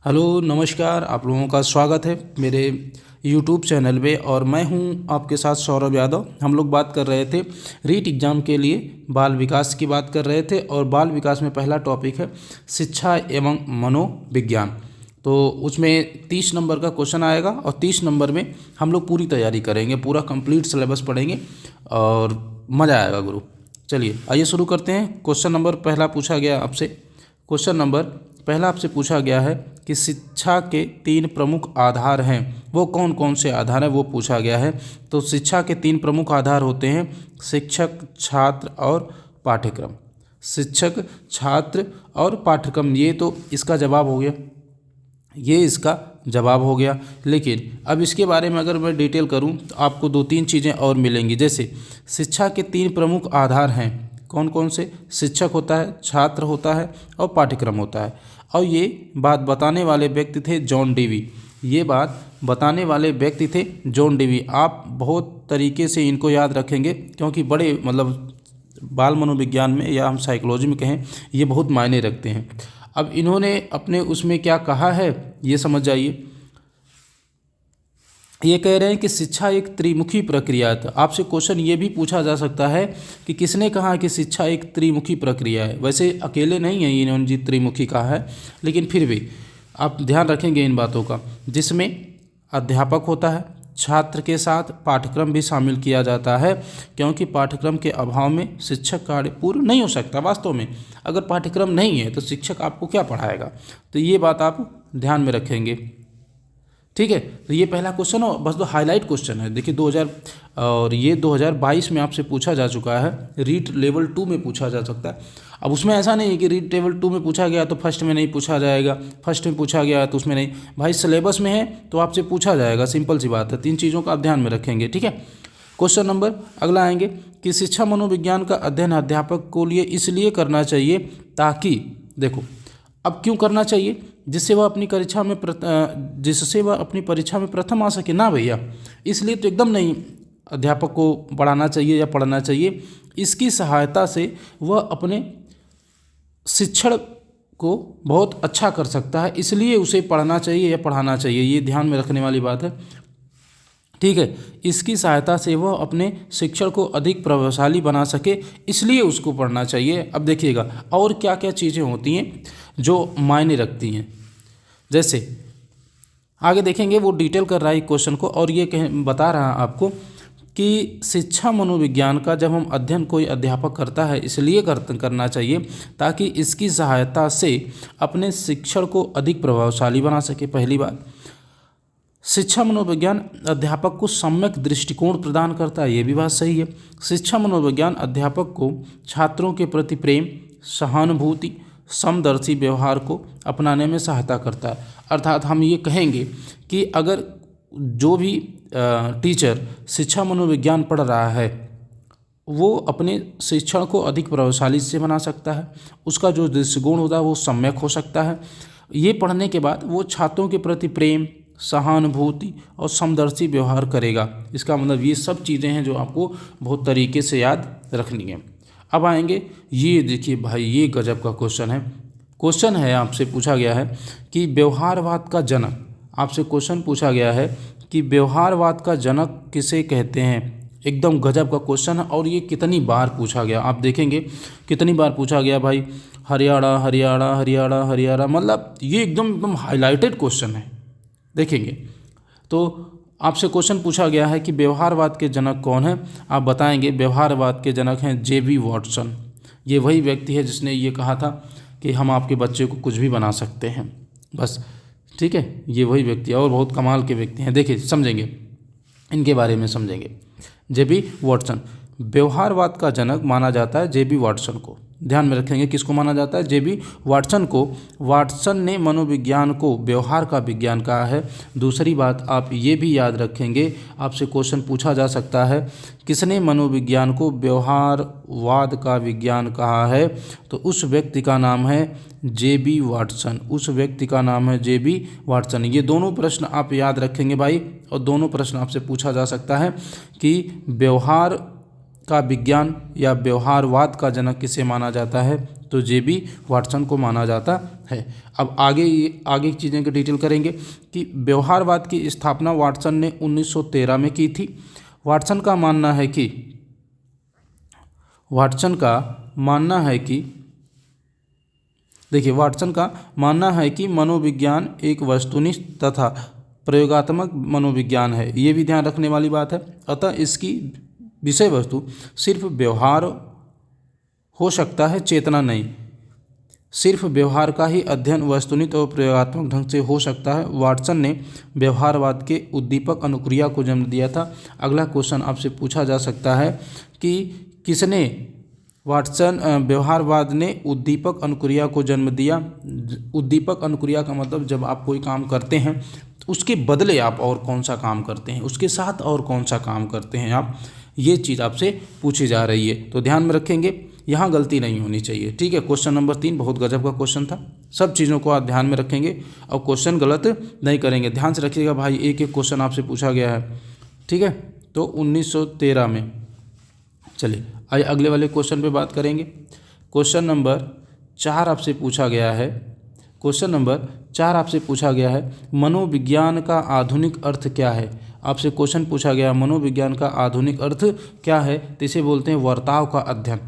Hello नमस्कार, आप लोगों का स्वागत है मेरे यूट्यूब चैनल पे। और मैं हूं आपके साथ सौरभ यादव। हम लोग बात कर रहे थे रीट एग्ज़ाम के लिए बाल विकास की बात कर रहे थे, और बाल विकास में पहला टॉपिक है शिक्षा एवं मनोविज्ञान। तो उसमें 30 नंबर का क्वेश्चन आएगा और 30 नंबर में हम लोग पूरी तैयारी करेंगे, पूरा कंप्लीट सिलेबस पढ़ेंगे और मज़ा आएगा गुरु। चलिए आइए शुरू करते हैं। क्वेश्चन नंबर पहला पूछा गया आपसे, क्वेश्चन नंबर पहला आपसे पूछा गया है कि शिक्षा के 3 प्रमुख आधार हैं, वो कौन कौन से आधार हैं वो पूछा गया है। तो शिक्षा के 3 प्रमुख आधार होते हैं शिक्षक, छात्र और पाठ्यक्रम। शिक्षक, छात्र और पाठ्यक्रम, ये तो इसका जवाब हो गया, ये इसका जवाब हो गया। लेकिन अब इसके बारे में अगर मैं डिटेल करूं तो आपको 2-3 चीज़ें और मिलेंगी। जैसे शिक्षा के 3 प्रमुख आधार हैं, कौन कौन से? शिक्षक होता है, छात्र होता है और पाठ्यक्रम होता है। और ये बात बताने वाले व्यक्ति थे जॉन डेवी। ये बात बताने वाले व्यक्ति थे जॉन डेवी। आप बहुत तरीके से इनको याद रखेंगे क्योंकि बड़े बाल मनोविज्ञान में या हम साइकोलॉजी में कहें, ये बहुत मायने रखते हैं। अब इन्होंने अपने उसमें क्या कहा है ये समझ जाइए। ये कह रहे हैं कि शिक्षा एक त्रिमुखी प्रक्रिया है। आपसे क्वेश्चन ये भी पूछा जा सकता है कि किसने कहा कि शिक्षा एक त्रिमुखी प्रक्रिया है। वैसे अकेले नहीं है इन्होंने जी त्रिमुखी कहा है, लेकिन फिर भी आप ध्यान रखेंगे इन बातों का, जिसमें अध्यापक होता है, छात्र के साथ पाठ्यक्रम भी शामिल किया जाता है, क्योंकि पाठ्यक्रम के अभाव में शिक्षक कार्य पूर्ण नहीं हो सकता। वास्तव में अगर पाठ्यक्रम नहीं है तो शिक्षक आपको क्या पढ़ाएगा, तो ये बात आप ध्यान में रखेंगे। ठीक है, तो ये पहला क्वेश्चन हो, बस दो हाईलाइट क्वेश्चन है। देखिए 2022 में आपसे पूछा जा चुका है, रीट लेवल 2 में पूछा जा सकता है। अब उसमें ऐसा नहीं है कि रीट लेवल 2 में पूछा गया तो फर्स्ट में नहीं पूछा जाएगा, फर्स्ट में पूछा गया तो उसमें नहीं। भाई सिलेबस में है तो आपसे पूछा जाएगा, सिंपल सी बात है। 3 चीज़ों का आप ध्यान में रखेंगे। ठीक है, क्वेश्चन नंबर अगला आएंगे कि शिक्षा मनोविज्ञान का अध्ययन अध्यापक को लिए इसलिए करना चाहिए ताकि, देखो अब क्यों करना चाहिए, जिससे वह अपनी परीक्षा में प्रथम आ सके ना भैया। इसलिए तो एकदम नहीं अध्यापक को पढ़ाना चाहिए या पढ़ना चाहिए। इसकी सहायता से वह अपने शिक्षण को बहुत अच्छा कर सकता है, इसलिए उसे पढ़ना चाहिए या पढ़ाना चाहिए। ये ध्यान में रखने वाली बात है। ठीक है, इसकी सहायता से वह अपने शिक्षण को अधिक प्रभावशाली बना सके, इसलिए उसको पढ़ना चाहिए। अब देखिएगा और क्या क्या चीज़ें होती हैं जो मायने रखती हैं। जैसे आगे देखेंगे, वो डिटेल कर रहा है क्वेश्चन को, और ये बता रहा है आपको कि शिक्षा मनोविज्ञान का जब हम अध्ययन कोई अध्यापक करता है इसलिए करना चाहिए ताकि इसकी सहायता से अपने शिक्षण को अधिक प्रभावशाली बना सके। पहली बात, शिक्षा मनोविज्ञान अध्यापक को सम्यक दृष्टिकोण प्रदान करता है, ये भी बात सही है। शिक्षा मनोविज्ञान अध्यापक को छात्रों के प्रति प्रेम, सहानुभूति, समदर्शी व्यवहार को अपनाने में सहायता करता है। अर्थात हम ये कहेंगे कि अगर जो भी टीचर शिक्षा मनोविज्ञान पढ़ रहा है वो अपने शिक्षण को अधिक प्रभावशाली से बना सकता है, उसका जो दृष्टिकोण होता है वो सम्यक हो सकता है। ये पढ़ने के बाद वो छात्रों के प्रति प्रेम, सहानुभूति और समदर्शी व्यवहार करेगा। इसका मतलब ये सब चीज़ें हैं जो आपको बहुत तरीके से याद रखनी है। अब आएंगे, ये देखिए भाई, ये गजब का क्वेश्चन है आपसे पूछा गया है कि व्यवहारवाद का जनक, आपसे क्वेश्चन पूछा गया है कि व्यवहारवाद का जनक किसे कहते हैं। एकदम गजब का क्वेश्चन है, और ये कितनी बार पूछा गया आप देखेंगे, कितनी बार पूछा गया भाई। हरियाणा हरियाणा हरियाणा हरियाणा, मतलब ये एकदम हाईलाइटेड क्वेश्चन है। देखेंगे तो आपसे क्वेश्चन पूछा गया है कि व्यवहारवाद के जनक कौन है, आप बताएंगे व्यवहारवाद के जनक हैं जे.बी. वॉटसन। ये वही व्यक्ति है जिसने ये कहा था कि हम आपके बच्चे को कुछ भी बना सकते हैं, बस। ठीक है, ये वही व्यक्ति है और बहुत कमाल के व्यक्ति हैं। देखिए समझेंगे, इनके बारे में समझेंगे। जे.बी. वॉटसन, व्यवहारवाद का जनक माना जाता है जे.बी. वॉटसन को। ध्यान में रखेंगे किसको माना जाता है, जे.बी. वाटसन को। वाटसन ने मनोविज्ञान को व्यवहार का विज्ञान कहा है। दूसरी बात आप ये भी याद रखेंगे, आपसे क्वेश्चन पूछा जा सकता है किसने मनोविज्ञान को व्यवहारवाद का विज्ञान कहा है, तो उस व्यक्ति का नाम है जे.बी. वाटसन। उस व्यक्ति का नाम है जे.बी. वाटसन। ये दोनों प्रश्न आप याद रखेंगे भाई, और दोनों प्रश्न आपसे पूछा जा सकता है कि व्यवहार का विज्ञान या व्यवहारवाद का जनक किसे माना जाता है, तो जेबी वाटसन को माना जाता है। अब आगे की चीज़ें की डिटेल करेंगे कि व्यवहारवाद की स्थापना वाटसन ने 1913 में की थी। वाटसन का मानना है कि मनोविज्ञान एक वस्तुनिष्ठ तथा प्रयोगात्मक मनोविज्ञान है। ये भी ध्यान रखने वाली बात है। अतः इसकी विषय वस्तु सिर्फ व्यवहार हो सकता है, चेतना नहीं। सिर्फ व्यवहार का ही अध्ययन वस्तुनिष्ठ और प्रयोगात्मक ढंग से हो सकता है। वाटसन ने व्यवहारवाद के उद्दीपक अनुक्रिया को जन्म दिया था। अगला क्वेश्चन आपसे पूछा जा सकता है कि किसने व्यवहारवाद ने उद्दीपक अनुक्रिया को जन्म दिया। उद्दीपक अनुक्रिया का मतलब जब आप कोई काम करते हैं तो उसके बदले आप और कौन सा काम करते हैं, उसके साथ और कौन सा काम करते हैं आप, ये चीज़ आपसे पूछी जा रही है। तो ध्यान में रखेंगे, यहाँ गलती नहीं होनी चाहिए। ठीक है, क्वेश्चन नंबर 3 बहुत गजब का क्वेश्चन था। सब चीज़ों को आप ध्यान में रखेंगे और क्वेश्चन गलत नहीं करेंगे। ध्यान से रखिएगा भाई, एक एक क्वेश्चन आपसे पूछा गया है। ठीक है, तो 1913 में। चलिए आइए अगले वाले क्वेश्चन पे बात करेंगे। क्वेश्चन नंबर 4 आपसे पूछा गया है, मनोविज्ञान का आधुनिक अर्थ क्या है। आपसे क्वेश्चन पूछा गया मनोविज्ञान का आधुनिक अर्थ क्या है, तो इसे बोलते हैं वर्ताव का अध्ययन।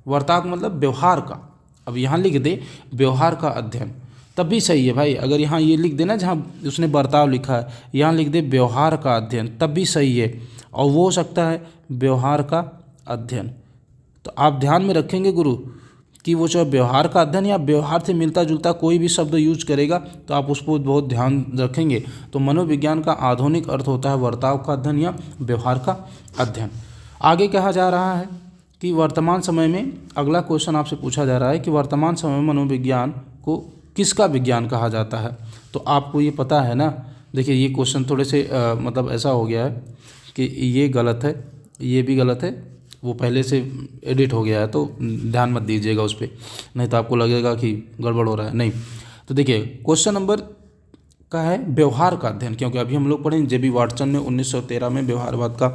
वर्ताव का मतलब व्यवहार का। अब यहाँ लिख दे व्यवहार का अध्ययन, तब भी सही है भाई। अगर यहाँ ये लिख देना जहाँ उसने बर्ताव लिखा है, यहाँ लिख दे व्यवहार का अध्ययन, तब भी सही है। और वो हो सकता है व्यवहार का अध्ययन। तो आप ध्यान में रखेंगे गुरु कि वो चाहे व्यवहार का अध्ययन या व्यवहार से मिलता जुलता कोई भी शब्द यूज करेगा तो आप उसको बहुत ध्यान रखेंगे। तो मनोविज्ञान का आधुनिक अर्थ होता है वर्ताव का अध्ययन या व्यवहार का अध्ययन। आगे कहा जा रहा है कि वर्तमान समय में, अगला क्वेश्चन आपसे पूछा जा रहा है कि वर्तमान समय में मनोविज्ञान को किसका विज्ञान कहा जाता है। तो आपको ये पता है ना। देखिए ये क्वेश्चन थोड़े से मतलब ऐसा हो गया है कि ये गलत है, ये भी गलत है, वो पहले से एडिट हो गया है, तो ध्यान मत दीजिएगा उस पर, नहीं तो आपको लगेगा कि गड़बड़ हो रहा है। नहीं, तो देखिए क्वेश्चन नंबर का है व्यवहार का अध्ययन, क्योंकि अभी हम लोग पढ़ेंगे जेबी वाटसन ने 1913 में व्यवहारवाद का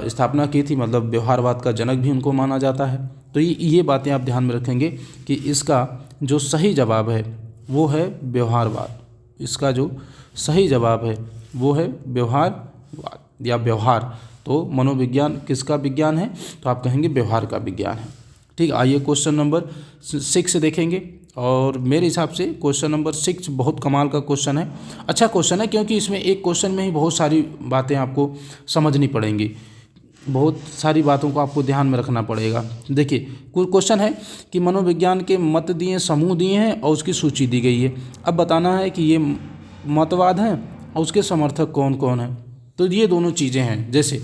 स्थापना की थी, मतलब व्यवहारवाद का जनक भी उनको माना जाता है। तो ये बातें आप ध्यान में रखेंगे कि इसका जो सही जवाब है वो है व्यवहारवाद। इसका जो सही जवाब है वो है व्यवहारवाद या व्यवहार। तो मनोविज्ञान किसका विज्ञान है, तो आप कहेंगे व्यवहार का विज्ञान है। ठीक, आइए क्वेश्चन नंबर 6 देखेंगे। और मेरे हिसाब से क्वेश्चन नंबर 6 बहुत कमाल का क्वेश्चन है। अच्छा क्वेश्चन है क्योंकि इसमें एक क्वेश्चन में ही बहुत सारी बातें आपको समझनी पड़ेंगी, बहुत सारी बातों को आपको ध्यान में रखना पड़ेगा। देखिए क्वेश्चन है कि मनोविज्ञान के मत दिए, समूह दिए हैं और उसकी सूची दी गई है। अब बताना है कि ये मतवाद हैं और उसके समर्थक कौन कौन हैं। तो ये दोनों चीज़ें हैं। जैसे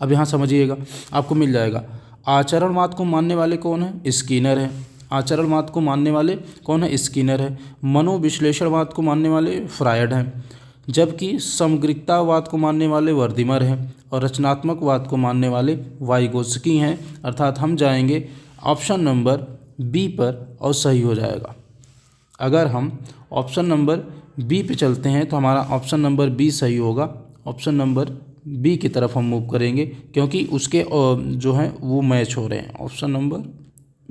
अब यहाँ समझिएगा, आपको मिल जाएगा। आचरणवाद को मानने वाले कौन हैं, स्किनर हैं। आचरणवाद को मानने वाले कौन है, स्किनर है। मनोविश्लेषणवाद को मानने वाले फ्रायड हैं, जबकि समग्रिकतावाद को मानने वाले वर्दिमर हैं और रचनात्मकवाद को मानने वाले वाइगोत्स्की हैं। अर्थात हम जाएंगे ऑप्शन नंबर बी पर और सही हो जाएगा। अगर हम ऑप्शन नंबर बी पे चलते हैं तो हमारा ऑप्शन नंबर बी सही होगा। ऑप्शन नंबर बी की तरफ हम मूव करेंगे क्योंकि उसके जो हैं वो मैच हो रहे हैं। Option number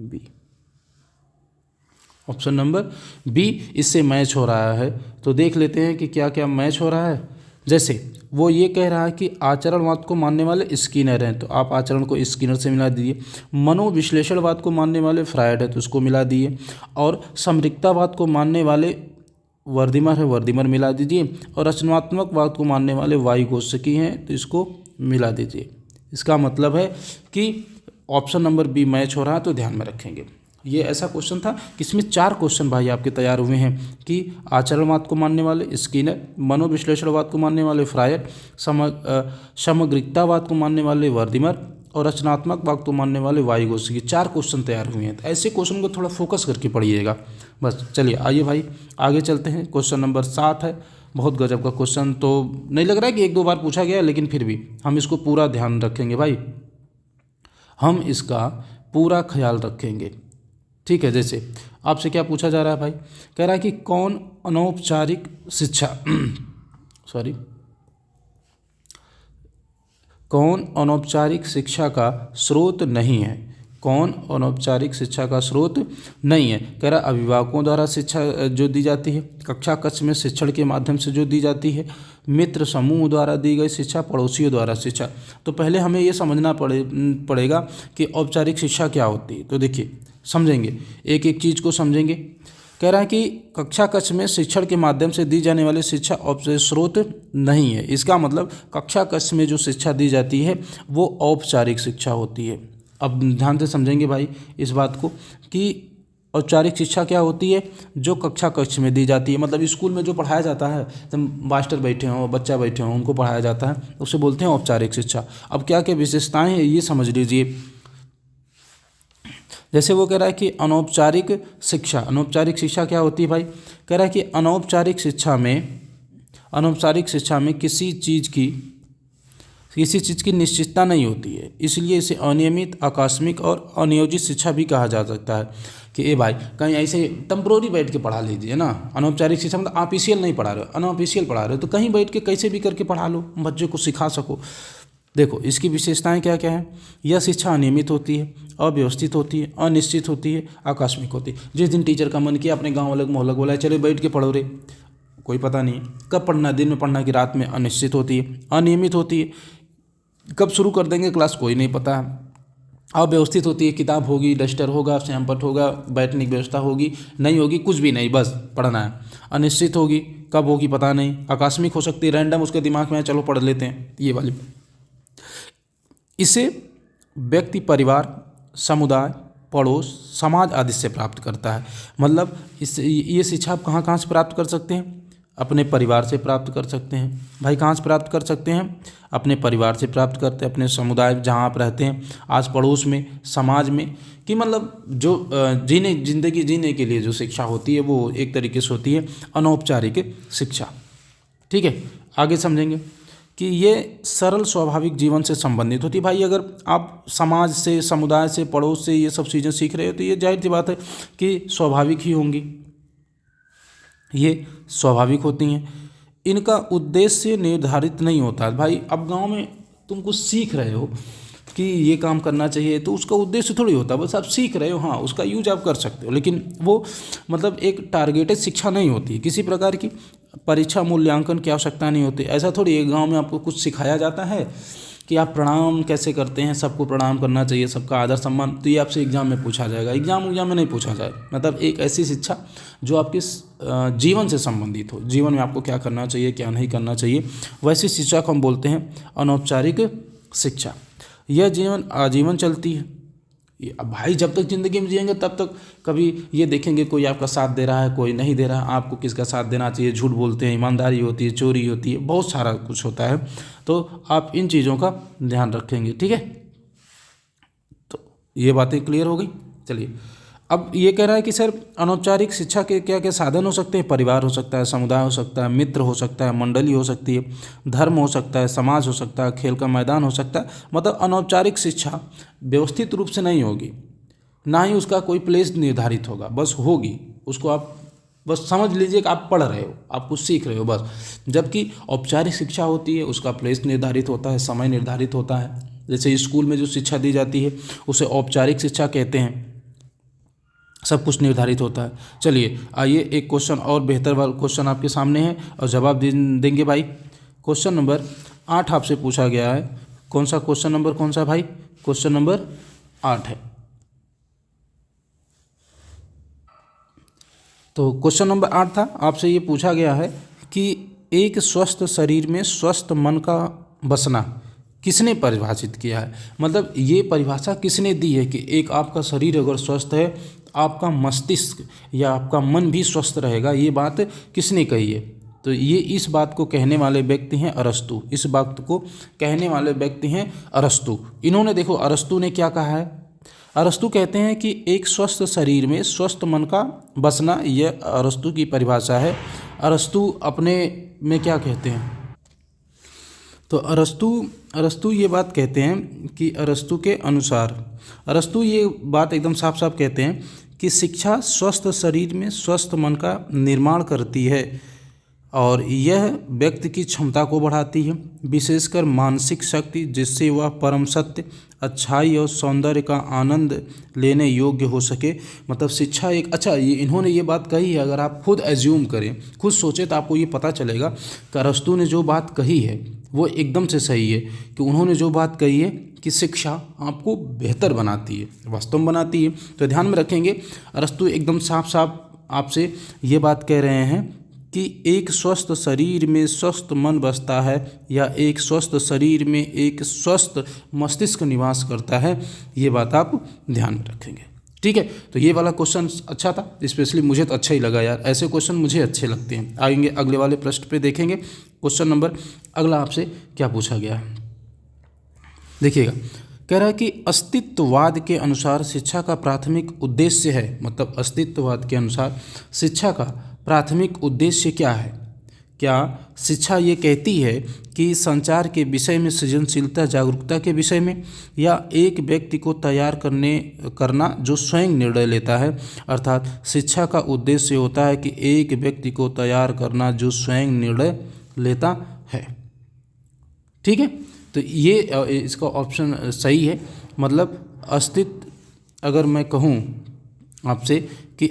B, option number B इससे मैच हो रहा है। तो देख लेते हैं कि क्या क्या मैच हो रहा है। जैसे वो ये कह रहा है कि आचरणवाद को मानने वाले स्किनर हैं, तो आप आचरण को स्किनर से मिला दीजिए। मनोविश्लेषणवाद को मानने वाले फ्रायड है तो उसको मिला दिए। और समग्रिकतावाद को मानने वाले वर्दिमर है, वर्दिमर मिला दीजिए। और रचनात्मकवाद को मानने वाले वाइगोत्स्की हैं तो इसको मिला दीजिए। इसका मतलब है कि ऑप्शन नंबर बी मैच हो रहा है, तो ध्यान में रखेंगे। ये ऐसा क्वेश्चन था कि इसमें 4 क्वेश्चन भाई आपके तैयार हुए हैं कि आचरणवाद को मानने वाले स्किनर, मनोविश्लेषणवाद को मानने वाले फ्रायड, समग्रिकतावाद को मानने वाले वर्दिमर और रचनात्मकवाद को मानने वाले वाइगोत्स्की। 4 क्वेश्चन तैयार हुए हैं। तो ऐसे क्वेश्चन को थोड़ा फोकस करके पढ़िएगा बस। चलिए आइए भाई आगे चलते हैं। क्वेश्चन नंबर 7 है, बहुत गजब का क्वेश्चन। तो नहीं लग रहा है कि 1-2 बार पूछा गया, लेकिन फिर भी हम इसको पूरा ध्यान रखेंगे भाई, हम इसका पूरा ख्याल रखेंगे। ठीक है, जैसे आपसे क्या पूछा जा रहा है भाई, कह रहा है कि कौन अनौपचारिक शिक्षा कौन अनौपचारिक शिक्षा का स्रोत नहीं है। कौन अनौपचारिक शिक्षा का स्रोत नहीं है? कह रहा अभिभावकों द्वारा शिक्षा जो दी जाती है, कक्षा कक्ष में शिक्षण के माध्यम से जो दी जाती है, मित्र समूह द्वारा दी गई शिक्षा, पड़ोसियों द्वारा शिक्षा। तो पहले हमें ये समझना पड़ेगा कि औपचारिक शिक्षा क्या होती है। तो देखिए समझेंगे, एक एक चीज़ को समझेंगे। कह रहा है कि कक्षा कक्ष में शिक्षण के माध्यम से दी जाने वाली शिक्षा औपचारिक स्रोत नहीं है। इसका मतलब कक्षा कक्ष में जो शिक्षा दी जाती है वो औपचारिक शिक्षा होती है। अब ध्यान से समझेंगे भाई इस बात को कि औपचारिक शिक्षा क्या होती है, जो कक्षा कक्ष में दी जाती है। मतलब स्कूल में जो पढ़ाया जाता है, जब मास्टर बैठे हों, बच्चा बैठे हों, उनको पढ़ाया जाता है, उसे बोलते हैं औपचारिक शिक्षा। अब क्या क्या विशेषताएं हैं ये समझ लीजिए। जैसे वो कह रहा है कि अनौपचारिक शिक्षा क्या होती है भाई? कह रहा है कि अनौपचारिक शिक्षा में किसी चीज़ की निश्चितता नहीं होती है, इसलिए इसे अनियमित, आकस्मिक और अनियोजित शिक्षा भी कहा जा सकता है। कि भाई कहीं ऐसे टेम्प्रोरी बैठ के पढ़ा लीजिए ना। अनौपचारिक शिक्षा मतलब ऑफिशियल नहीं पढ़ा रहे हो, अनऑफिशियल पढ़ा रहे हो, तो कहीं बैठ के कैसे भी करके पढ़ा लो, बच्चे को सिखा सको। देखो इसकी विशेषताएं क्या क्या है। यह शिक्षा अनियमित होती है, अव्यवस्थित होती है, अनिश्चित होती है, आकस्मिक होती है। जिस दिन टीचर का मन किया अपने गांव वाले मोहल्ला बोला चले बैठ के पढ़ो रे, कोई पता नहीं कब पढ़ना, दिन में पढ़ना कि रात में। अनिश्चित होती है, अनियमित होती है, कब शुरू कर देंगे क्लास कोई नहीं पता है। अव्यवस्थित होती है, किताब होगी, डस्टर होगा, सैम्पट होगा, बैठने की व्यवस्था होगी, नहीं होगी, कुछ भी नहीं, बस पढ़ना है। अनिश्चित होगी, कब होगी पता नहीं। आकस्मिक हो सकती है, रैंडम उसके दिमाग में चलो पढ़ लेते हैं, ये वाली। इसे व्यक्ति परिवार, समुदाय, पड़ोस, समाज आदि से प्राप्त करता है। मतलब ये शिक्षा आप कहाँ कहाँ से प्राप्त कर सकते हैं? अपने परिवार से प्राप्त कर सकते हैं भाई। कहाँ से प्राप्त कर सकते हैं? अपने परिवार से प्राप्त करते हैं, अपने समुदाय जहाँ आप रहते हैं, आस पड़ोस में, समाज में। कि मतलब जो जिंदगी जीने के लिए जो शिक्षा होती है वो एक तरीके से होती है अनौपचारिक शिक्षा। ठीक है, आगे समझेंगे कि ये सरल स्वाभाविक जीवन से संबंधित होती है। भाई अगर आप समाज से, समुदाय से, पड़ोस से ये सब चीज़ें सीख रहे हो तो ये जाहिर सी बात है कि स्वाभाविक ही होंगी, ये स्वाभाविक होती हैं। इनका उद्देश्य निर्धारित नहीं होता भाई। अब गांव में तुम कुछ सीख रहे हो कि ये काम करना चाहिए, तो उसका उद्देश्य थोड़ी होता, बस आप सीख रहे हो, हाँ उसका यूज आप कर सकते हो, लेकिन वो मतलब एक टारगेटेड शिक्षा नहीं होती। किसी प्रकार की परीक्षा मूल्यांकन की आवश्यकता नहीं होती। ऐसा थोड़ी एक गाँव में आपको कुछ सिखाया जाता है कि आप प्रणाम कैसे करते हैं, सबको प्रणाम करना चाहिए, सबका आदर सम्मान, तो ये आपसे एग्जाम में पूछा जाएगा। एग्जाम में नहीं पूछा जाए। मतलब एक ऐसी शिक्षा जो आपके जीवन से संबंधित हो, जीवन में आपको क्या करना चाहिए, क्या नहीं करना चाहिए, वैसी शिक्षा को हम बोलते हैं अनौपचारिक शिक्षा। यह जीवन आजीवन चलती है। अब भाई जब तक ज़िंदगी में जिएंगे तब तक कभी ये देखेंगे कोई आपका साथ दे रहा है, कोई नहीं दे रहा है, आपको किसका साथ देना चाहिए। झूठ बोलते हैं, ईमानदारी होती है, चोरी होती है, बहुत सारा कुछ होता है। तो आप इन चीज़ों का ध्यान रखेंगे। ठीक है, तो ये बातें क्लियर हो गई। चलिए अब ये कह रहा है कि सर अनौपचारिक शिक्षा के क्या क्या साधन हो सकते हैं? परिवार हो सकता है, समुदाय हो सकता है, मित्र हो सकता है, मंडली हो सकती है, धर्म हो सकता है, समाज हो सकता है, खेल का मैदान हो सकता है। मतलब अनौपचारिक शिक्षा व्यवस्थित रूप से नहीं होगी, ना ही उसका कोई प्लेस निर्धारित होगा, बस होगी। उसको आप बस समझ लीजिए कि आप पढ़ रहे हो, आप कुछ सीख रहे हो बस। जबकि औपचारिक शिक्षा होती है, उसका प्लेस निर्धारित होता है, समय निर्धारित होता है। जैसे स्कूल में जो शिक्षा दी जाती है उसे औपचारिक शिक्षा कहते हैं, सब कुछ निर्धारित होता है। चलिए आइए एक क्वेश्चन और बेहतर वाला क्वेश्चन आपके सामने है और जवाब देंगे भाई। क्वेश्चन नंबर 8 आपसे पूछा गया है। कौन सा क्वेश्चन नंबर कौन सा भाई? क्वेश्चन नंबर 8 है। तो क्वेश्चन नंबर 8 था, आपसे ये पूछा गया है कि एक स्वस्थ शरीर में स्वस्थ मन का बसना किसने परिभाषित किया है? मतलब ये परिभाषा किसने दी है कि एक आपका शरीर अगर स्वस्थ है, आपका मस्तिष्क या आपका मन भी स्वस्थ रहेगा, ये बात किसने कही है? तो ये इस बात को कहने वाले व्यक्ति हैं अरस्तु। इस बात को कहने वाले व्यक्ति हैं अरस्तु। इन्होंने देखो अरस्तु ने क्या कहा है। अरस्तु कहते हैं कि एक स्वस्थ शरीर में स्वस्थ मन का बसना, यह अरस्तु की परिभाषा है। अरस्तु अपने में क्या कहते हैं? तो अरस्तु ये बात कहते हैं कि अरस्तु के अनुसार, अरस्तु ये बात एकदम साफ साफ कहते हैं कि शिक्षा स्वस्थ शरीर में स्वस्थ मन का निर्माण करती है और यह व्यक्ति की क्षमता को बढ़ाती है, विशेषकर मानसिक शक्ति, जिससे वह परम सत्य अच्छाई और सौंदर्य का आनंद लेने योग्य हो सके। मतलब शिक्षा एक अच्छा, ये इन्होंने ये बात कही है, अगर आप खुद एज्यूम करें, खुद सोचें तो आपको ये पता चलेगा कि अरस्तू ने जो बात कही है वो एकदम से सही है। कि उन्होंने जो बात कही है कि शिक्षा आपको बेहतर बनाती है, वास्तव में बनाती है। तो ध्यान में रखेंगे, अरस्तू एकदम साफ साफ आपसे ये बात कह रहे हैं कि एक स्वस्थ शरीर में स्वस्थ मन बसता है, या एक स्वस्थ शरीर में एक स्वस्थ मस्तिष्क निवास करता है। ये बात आप ध्यान में रखेंगे। ठीक है, तो ये वाला क्वेश्चन अच्छा था, स्पेशली मुझे तो अच्छा ही लगा यार, ऐसे क्वेश्चन मुझे अच्छे लगते हैं। आएंगे अगले वाले प्रश्न पे, देखेंगे क्वेश्चन नंबर अगला आपसे क्या पूछा गया है। देखिएगा, कह रहा है कि अस्तित्ववाद के अनुसार शिक्षा का प्राथमिक उद्देश्य है, मतलब अस्तित्ववाद के अनुसार शिक्षा का प्राथमिक उद्देश्य क्या है। क्या शिक्षा ये कहती है कि संचार के विषय में, सृजनशीलता जागरूकता के विषय में, या एक व्यक्ति को तैयार करना जो स्वयं निर्णय लेता है। अर्थात शिक्षा का उद्देश्य होता है कि एक व्यक्ति को तैयार करना जो स्वयं निर्णय लेता है। ठीक है, तो ये इसका ऑप्शन सही है। मतलब अगर मैं कहूँ आपसे कि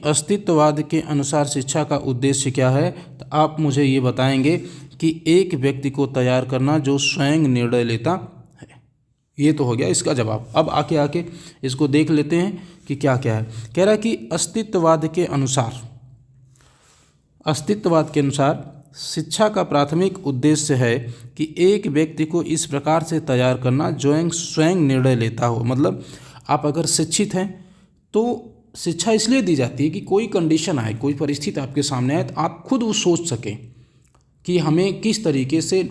अस्तित्ववाद के अनुसार शिक्षा का उद्देश्य क्या है, तो आप मुझे ये बताएंगे कि एक व्यक्ति को तैयार करना जो स्वयं निर्णय लेता है। ये तो हो गया इसका जवाब। अब आके इसको देख लेते हैं कि क्या क्या है। कह रहा है कि अस्तित्ववाद के अनुसार शिक्षा का प्राथमिक उद्देश्य है कि एक व्यक्ति को इस प्रकार से तैयार करना जो स्वयं निर्णय लेता हो। मतलब आप अगर शिक्षित हैं तो शिक्षा इसलिए दी जाती है कि कोई कंडीशन आए, कोई परिस्थिति आपके सामने आए, तो आप खुद वो सोच सकें कि हमें किस तरीके से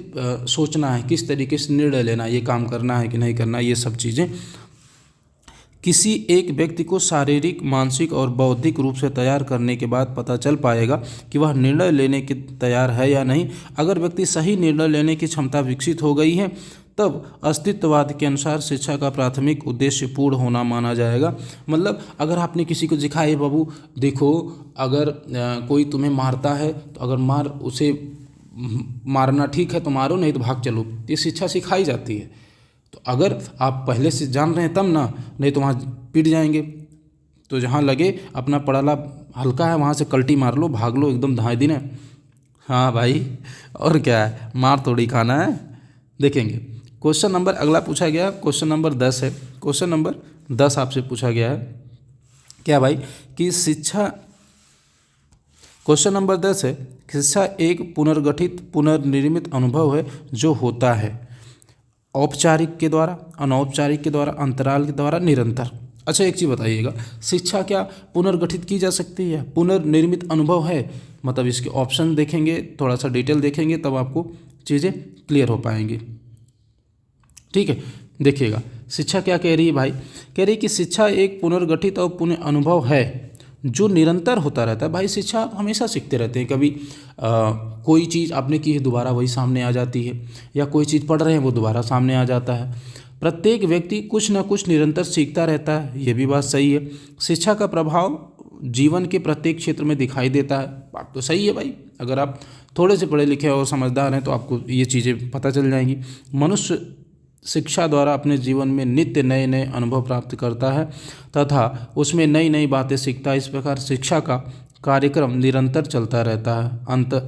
सोचना है, किस तरीके से निर्णय लेना है, ये काम करना है कि नहीं करना, ये सब चीज़ें। किसी एक व्यक्ति को शारीरिक, मानसिक और बौद्धिक रूप से तैयार करने के बाद पता चल पाएगा कि वह निर्णय लेने के तैयार है या नहीं। अगर व्यक्ति सही निर्णय लेने की क्षमता विकसित हो गई है, तब अस्तित्ववाद के अनुसार शिक्षा का प्राथमिक उद्देश्य पूर्ण होना माना जाएगा। मतलब अगर आपने किसी को दिखाया, बाबू देखो, अगर कोई तुम्हें मारता है तो अगर उसे मारना ठीक है तो मारो, नहीं तो भाग चलो, ये शिक्षा सिखाई जाती है। तो अगर आप पहले से जान रहे हैं तब ना, नहीं तो वहाँ पिट जाएंगे। तो जहाँ लगे अपना पड़ाला हल्का है वहाँ से कल्टी मार लो, भाग लो एकदम धाए दिन है। हाँ भाई, और क्या है, मार थोड़ी खाना है। देखेंगे क्वेश्चन नंबर अगला पूछा गया, क्वेश्चन नंबर 10 है। क्वेश्चन नंबर 10 आपसे पूछा गया है क्या भाई कि शिक्षा, क्वेश्चन नंबर 10 है, शिक्षा एक पुनर्गठित पुनर्निर्मित अनुभव है जो होता है औपचारिक के द्वारा, अनौपचारिक के द्वारा, अंतराल के द्वारा, निरंतर। अच्छा एक चीज़ बताइएगा, शिक्षा क्या पुनर्गठित की जा सकती है, पुनर्निर्मित अनुभव है? मतलब इसके ऑप्शन देखेंगे, थोड़ा सा डिटेल देखेंगे, तब आपको चीज़ें क्लियर हो पाएंगी। ठीक है, देखिएगा शिक्षा क्या कह रही है भाई, कह रही है कि शिक्षा एक पुनर्गठित और पुनः अनुभव है जो निरंतर होता रहता है। भाई शिक्षा हमेशा सीखते रहते हैं। कभी कोई चीज़ आपने की है, दोबारा वही सामने आ जाती है, या कोई चीज़ पढ़ रहे हैं वो दोबारा सामने आ जाता है। प्रत्येक व्यक्ति कुछ न कुछ निरंतर सीखता रहता है, ये भी बात सही है। शिक्षा का प्रभाव जीवन के प्रत्येक क्षेत्र में दिखाई देता है, बात तो सही है भाई। अगर आप थोड़े से पढ़े लिखे और समझदार हैं तो आपको ये चीज़ें पता चल जाएंगी। मनुष्य शिक्षा द्वारा अपने जीवन में नित्य नए नए अनुभव प्राप्त करता है तथा उसमें नई नई बातें सीखता है। इस प्रकार शिक्षा का कार्यक्रम निरंतर चलता रहता है।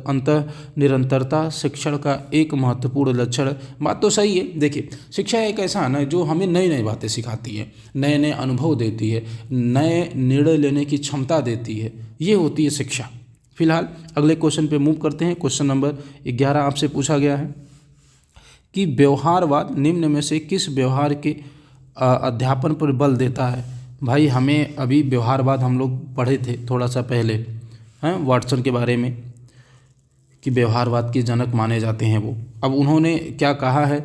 अंत निरंतरता शिक्षण का एक महत्वपूर्ण लक्षण। बात तो सही है। देखिए शिक्षा एक ऐसा है ना जो हमें नई नई बातें सिखाती है, नए नए अनुभव देती है, नए निर्णय लेने की क्षमता देती है, ये होती है शिक्षा। फिलहाल अगले क्वेश्चन पे मूव करते हैं। क्वेश्चन नंबर 11 आपसे पूछा गया है कि व्यवहारवाद निम्न में से किस व्यवहार के अध्यापन पर बल देता है। भाई हमें अभी व्यवहारवाद हम लोग पढ़े थे थोड़ा सा पहले, हैं वाटसन के बारे में, कि व्यवहारवाद के जनक माने जाते हैं वो। अब उन्होंने क्या कहा है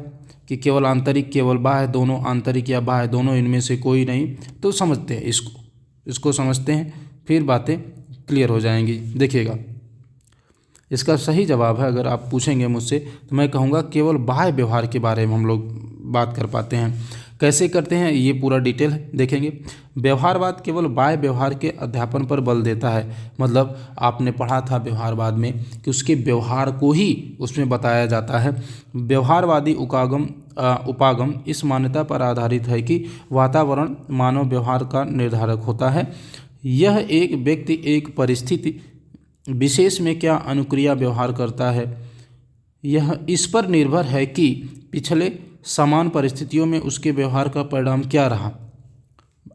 कि केवल आंतरिक केवल बाह्य, दोनों आंतरिक या बाह्य दोनों, इनमें से कोई नहीं। तो समझते हैं इसको समझते हैं, फिर बातें क्लियर हो जाएंगी। देखिएगा इसका सही जवाब है, अगर आप पूछेंगे मुझसे तो मैं कहूँगा केवल बाह्य व्यवहार के बारे में हम लोग बात कर पाते हैं। कैसे करते हैं ये पूरा डिटेल देखेंगे। व्यवहारवाद केवल बाह्य व्यवहार के अध्यापन पर बल देता है, मतलब आपने पढ़ा था व्यवहारवाद में कि उसके व्यवहार को ही उसमें बताया जाता है। व्यवहारवादी उपागम इस मान्यता पर आधारित है कि वातावरण मानव व्यवहार का निर्धारक होता है। यह एक व्यक्ति एक परिस्थिति विशेष में क्या अनुक्रिया व्यवहार करता है, यह इस पर निर्भर है कि पिछले समान परिस्थितियों में उसके व्यवहार का परिणाम क्या रहा।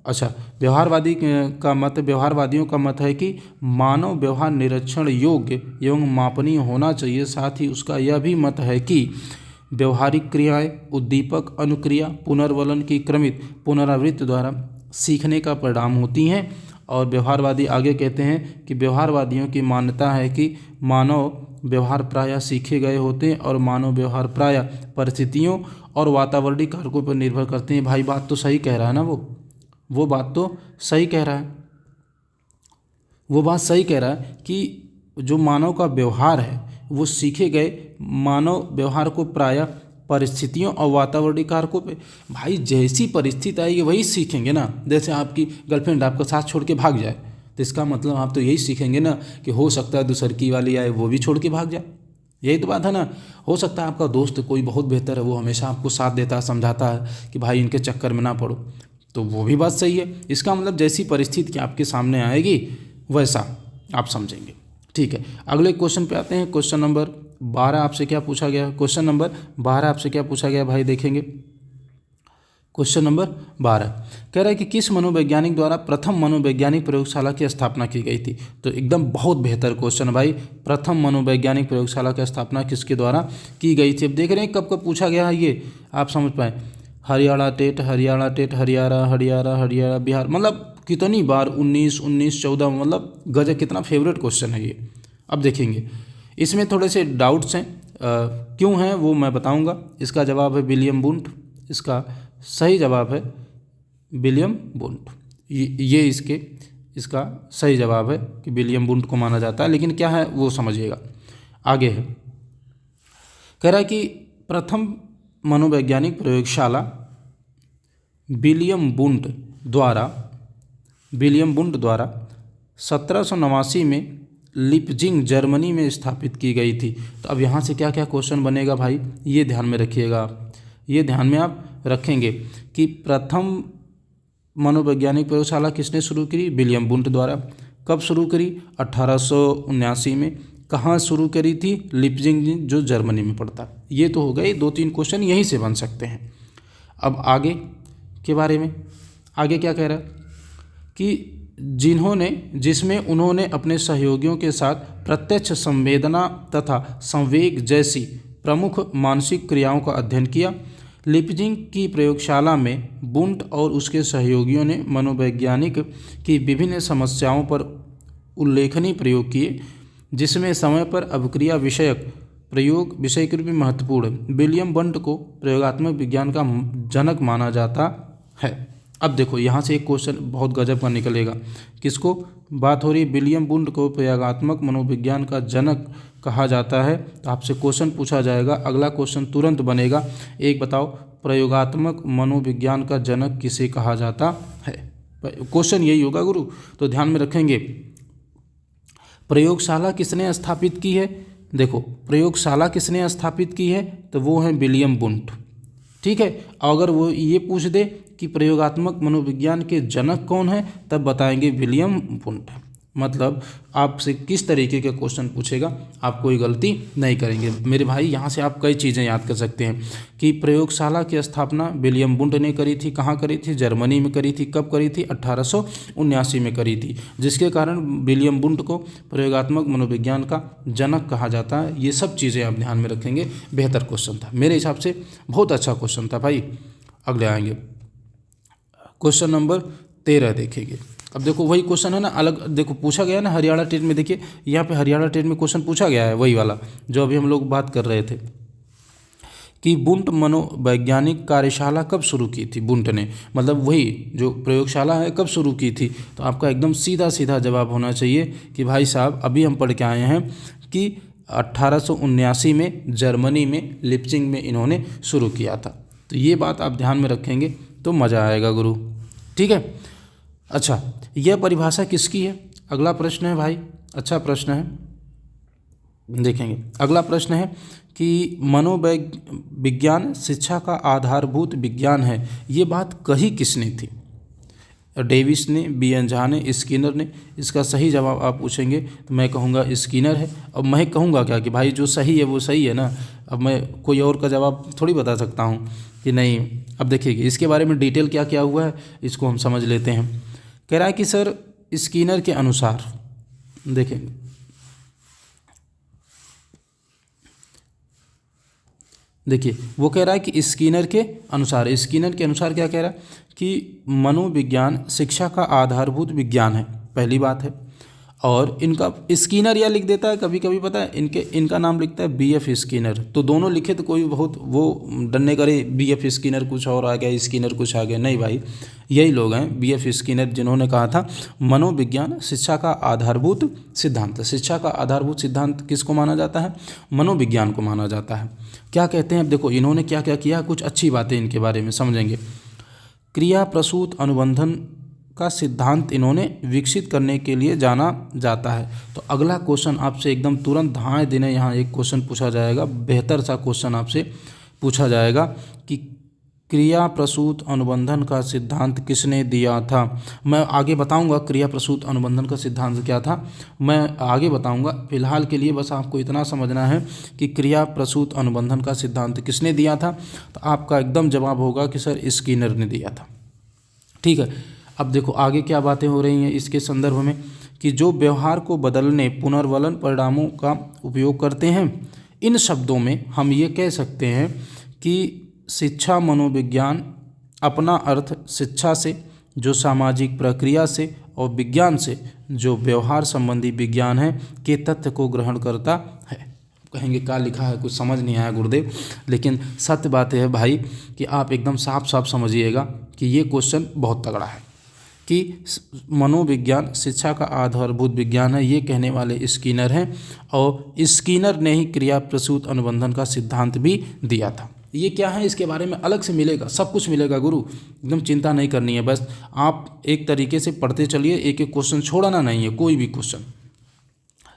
अच्छा, व्यवहारवादियों का मत है कि मानव व्यवहार निरीक्षण योग्य एवं मापनीय होना चाहिए। साथ ही उसका यह भी मत है कि व्यवहारिक क्रियाएं उद्दीपक, अनुक्रिया, पुनर्वलन की क्रमित पुनरावृत्ति द्वारा सीखने का परिणाम होती हैं। और व्यवहारवादी आगे कहते हैं कि व्यवहारवादियों की मान्यता है कि मानव व्यवहार प्रायः सीखे गए होते हैं और मानव व्यवहार प्रायः परिस्थितियों और वातावरणीय कारकों पर निर्भर करते हैं। भाई बात तो सही कह रहा है ना, वो बात तो सही कह रहा है। वो बात सही कह रहा है कि जो मानव का व्यवहार है वो सीखे गए मानव व्यवहार को प्रायः परिस्थितियों और वातावरणीय कारकों पे, भाई जैसी परिस्थिति आएगी वही सीखेंगे ना। जैसे आपकी गर्लफ्रेंड आपका साथ छोड़ के भाग जाए तो इसका मतलब आप तो यही सीखेंगे ना कि हो सकता है दूसरकी वाली आए वो भी छोड़ के भाग जाए, यही तो बात है ना। हो सकता है आपका दोस्त कोई बहुत बेहतर है, वो हमेशा आपको साथ देता है, समझाता है कि भाई इनके चक्कर में ना पड़ो, तो वो भी बात सही है। इसका मतलब जैसी परिस्थिति आपके सामने आएगी वैसा आप समझेंगे। ठीक है, अगले क्वेश्चन पे आते हैं। क्वेश्चन नंबर 12 आपसे क्या पूछा गया? क्वेश्चन नंबर 12 आपसे क्या पूछा गया भाई, देखेंगे। क्वेश्चन नंबर 12 कह रहा है कि किस मनोवैज्ञानिक द्वारा प्रथम मनोवैज्ञानिक प्रयोगशाला की स्थापना की गई थी? तो एकदम बहुत बेहतर क्वेश्चन भाई, प्रथम मनोवैज्ञानिक प्रयोगशाला की स्थापना किसके द्वारा की गई थी? अब देख रहे हैं कब कब पूछा गया है ये, आप समझ पाए। हरियाणा टेट, हरियाणा बिहार, मतलब कितनी बार 19, 14, मतलब गजब, कितना फेवरेट क्वेश्चन है ये। अब देखेंगे इसमें थोड़े से डाउट्स हैं, क्यों हैं वो मैं बताऊंगा। इसका जवाब है विलियम वुंट, इसका सही जवाब है विलियम वुंट। ये इसका सही जवाब है कि विलियम वुंट को माना जाता है, लेकिन क्या है वो समझिएगा। आगे है, कह रहा है कि प्रथम मनोवैज्ञानिक प्रयोगशाला विलियम वुंट द्वारा 1789 में लिपजिंग जर्मनी में स्थापित की गई थी। तो अब यहाँ से क्या क्या क्वेश्चन बनेगा भाई, ये ध्यान में रखिएगा, ये ध्यान में आप रखेंगे कि प्रथम मनोवैज्ञानिक प्रयोगशाला किसने शुरू करी? विलियम वुंट द्वारा। कब शुरू करी? 1879 में। कहाँ शुरू करी थी? लिपजिंग, जो जर्मनी में पड़ता। ये तो हो गए 2-3 क्वेश्चन यहीं से बन सकते हैं। अब आगे के बारे में, आगे क्या कह रहा है कि जिसमें उन्होंने अपने सहयोगियों के साथ प्रत्यक्ष संवेदना तथा संवेग जैसी प्रमुख मानसिक क्रियाओं का अध्ययन किया। लिपजिंग की प्रयोगशाला में वुंट और उसके सहयोगियों ने मनोवैज्ञानिक की विभिन्न समस्याओं पर उल्लेखनीय प्रयोग किए, जिसमें समय पर अभिक्रिया विषयक प्रयोग विषय के रूप में महत्वपूर्ण है। विलियम वुंट को प्रयोगात्मक विज्ञान का जनक माना जाता है। अब देखो यहाँ से एक क्वेश्चन बहुत गजब का निकलेगा। किसको बात हो रही है? विलियम वुंट को प्रयोगात्मक मनोविज्ञान का जनक कहा जाता है। तो आपसे क्वेश्चन पूछा जाएगा, अगला क्वेश्चन तुरंत बनेगा, एक बताओ प्रयोगात्मक मनोविज्ञान का जनक किसे कहा जाता है? क्वेश्चन यही होगा गुरु, तो ध्यान में रखेंगे। प्रयोगशाला किसने स्थापित की है? देखो प्रयोगशाला किसने स्थापित की है, तो वो है विलियम वुंट। ठीक है, अगर वो ये पूछ दे कि प्रयोगात्मक मनोविज्ञान के जनक कौन है, तब बताएंगे विलियम वुंट। मतलब आपसे किस तरीके के क्वेश्चन पूछेगा, आप कोई गलती नहीं करेंगे मेरे भाई। यहाँ से आप कई चीज़ें याद कर सकते हैं कि प्रयोगशाला की स्थापना विलियम वुंट ने करी थी। कहाँ करी थी? जर्मनी में करी थी। कब करी थी? 1879 में करी थी, जिसके कारण विलियम वुंट को प्रयोगात्मक मनोविज्ञान का जनक कहा जाता है। ये सब चीज़ें आप ध्यान में रखेंगे। बेहतर क्वेश्चन था मेरे हिसाब से, बहुत अच्छा क्वेश्चन था भाई। अगले आएंगे क्वेश्चन नंबर 13 देखेंगे। अब देखो वही क्वेश्चन है ना, अलग देखो पूछा गया ना हरियाणा टेट में। देखिए यहाँ पे हरियाणा टेट में क्वेश्चन पूछा गया है वही वाला जो अभी हम लोग बात कर रहे थे कि वुंट मनोवैज्ञानिक कार्यशाला कब शुरू की थी? वुंट ने, मतलब वही जो प्रयोगशाला है कब शुरू की थी? तो आपका एकदम सीधा सीधा जवाब होना चाहिए कि भाई साहब अभी हम पढ़ के आए हैं कि 1879 में जर्मनी में लिपजिंग में इन्होंने शुरू किया था। तो ये बात आप ध्यान में रखेंगे तो मज़ा आएगा गुरु। ठीक है, अच्छा यह परिभाषा किसकी है? अगला प्रश्न है भाई, अच्छा प्रश्न है, देखेंगे। अगला प्रश्न है कि मनोविज्ञान शिक्षा का आधारभूत विज्ञान है, ये बात कही किसने थी? डेविस ने, बी एन झा ने, स्किनर ने? इसका सही जवाब आप पूछेंगे तो मैं कहूँगा स्किनर है। अब मैं कहूँगा क्या कि भाई जो सही है वो सही है ना, अब मैं कोई और का जवाब थोड़ी बता सकता हूँ कि नहीं। अब देखिए इसके बारे में डिटेल क्या क्या हुआ है इसको हम समझ लेते हैं। कह रहा है कि सर स्किनर के अनुसार, देखेंगे देखिए वो कह रहा है कि स्किनर के अनुसार क्या कह रहा है कि मनोविज्ञान शिक्षा का आधारभूत विज्ञान है, पहली बात है। और इनका स्किनर या लिख देता है, कभी कभी पता है इनका नाम लिखता है बीएफ स्किनर, तो दोनों लिखे तो कोई बहुत वो डरने करे बीएफ स्किनर कुछ और आ गया, स्किनर कुछ आ गया, नहीं भाई यही लोग हैं बीएफ स्किनर जिन्होंने कहा था मनोविज्ञान शिक्षा का आधारभूत सिद्धांत। शिक्षा का आधारभूत सिद्धांत किसको माना जाता है? मनोविज्ञान को माना जाता है। क्या कहते हैं, अब देखो इन्होंने क्या क्या किया, कुछ अच्छी बातें इनके बारे में समझेंगे। क्रिया प्रसूत अनुबंधन का सिद्धांत इन्होंने विकसित करने के लिए जाना जाता है। तो अगला क्वेश्चन आपसे एकदम तुरंत धाए देने यहाँ एक क्वेश्चन पूछा जाएगा, बेहतर सा क्वेश्चन आपसे पूछा जाएगा कि क्रिया प्रसूत अनुबंधन का सिद्धांत किसने दिया था? मैं आगे बताऊंगा क्रिया प्रसूत अनुबंधन का सिद्धांत क्या था, मैं आगे बताऊंगा। फिलहाल के लिए बस आपको इतना समझना है कि क्रिया प्रसूत अनुबंधन का सिद्धांत किसने दिया था, तो आपका एकदम जवाब होगा कि सर स्किनर ने दिया था। ठीक है, अब देखो आगे क्या बातें हो रही हैं इसके संदर्भ में कि जो व्यवहार को बदलने पुनर्वलन परिणामों का उपयोग करते हैं, इन शब्दों में हम ये कह सकते हैं कि शिक्षा मनोविज्ञान अपना अर्थ शिक्षा से, जो सामाजिक प्रक्रिया से, और विज्ञान से, जो व्यवहार संबंधी विज्ञान है, के तथ्य को ग्रहण करता है। कहेंगे क्या लिखा है, कुछ समझ नहीं आया गुरुदेव, लेकिन सत्य बात है भाई कि आप एकदम साफ साफ समझिएगा कि ये क्वेश्चन बहुत तगड़ा है कि मनोविज्ञान शिक्षा का आधारभूत विज्ञान है, ये कहने वाले स्किनर हैं, और स्किनर ने ही क्रिया प्रसूत अनुबंधन का सिद्धांत भी दिया था। ये क्या है इसके बारे में अलग से मिलेगा, सब कुछ मिलेगा गुरु, एकदम चिंता नहीं करनी है, बस आप एक तरीके से पढ़ते चलिए, एक एक क्वेश्चन छोड़ना नहीं है, कोई भी क्वेश्चन।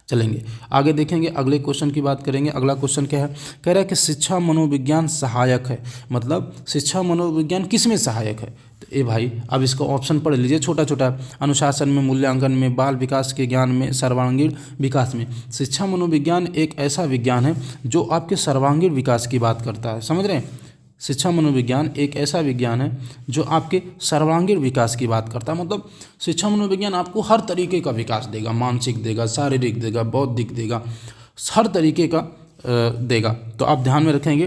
चलेंगे आगे देखेंगे, अगले क्वेश्चन की बात करेंगे। अगला क्वेश्चन क्या है, कह रहा है कि शिक्षा मनोविज्ञान सहायक है, मतलब शिक्षा मनोविज्ञान किस में सहायक है? तो ए भाई अब इसका ऑप्शन पढ़ लीजिए, छोटा छोटा, अनुशासन में, मूल्यांकन में, बाल विकास के ज्ञान में, सर्वांगीण विकास में। शिक्षा मनोविज्ञान एक ऐसा विज्ञान है जो आपके सर्वांगीण विकास की बात करता है, समझ रहे हैं? शिक्षा मनोविज्ञान एक ऐसा विज्ञान है जो आपके सर्वांगीण विकास की बात करता है, मतलब शिक्षा मनोविज्ञान आपको हर तरीके का विकास देगा, मानसिक देगा, शारीरिक देगा, बौद्धिक देगा, हर तरीके का देगा। तो आप ध्यान में रखेंगे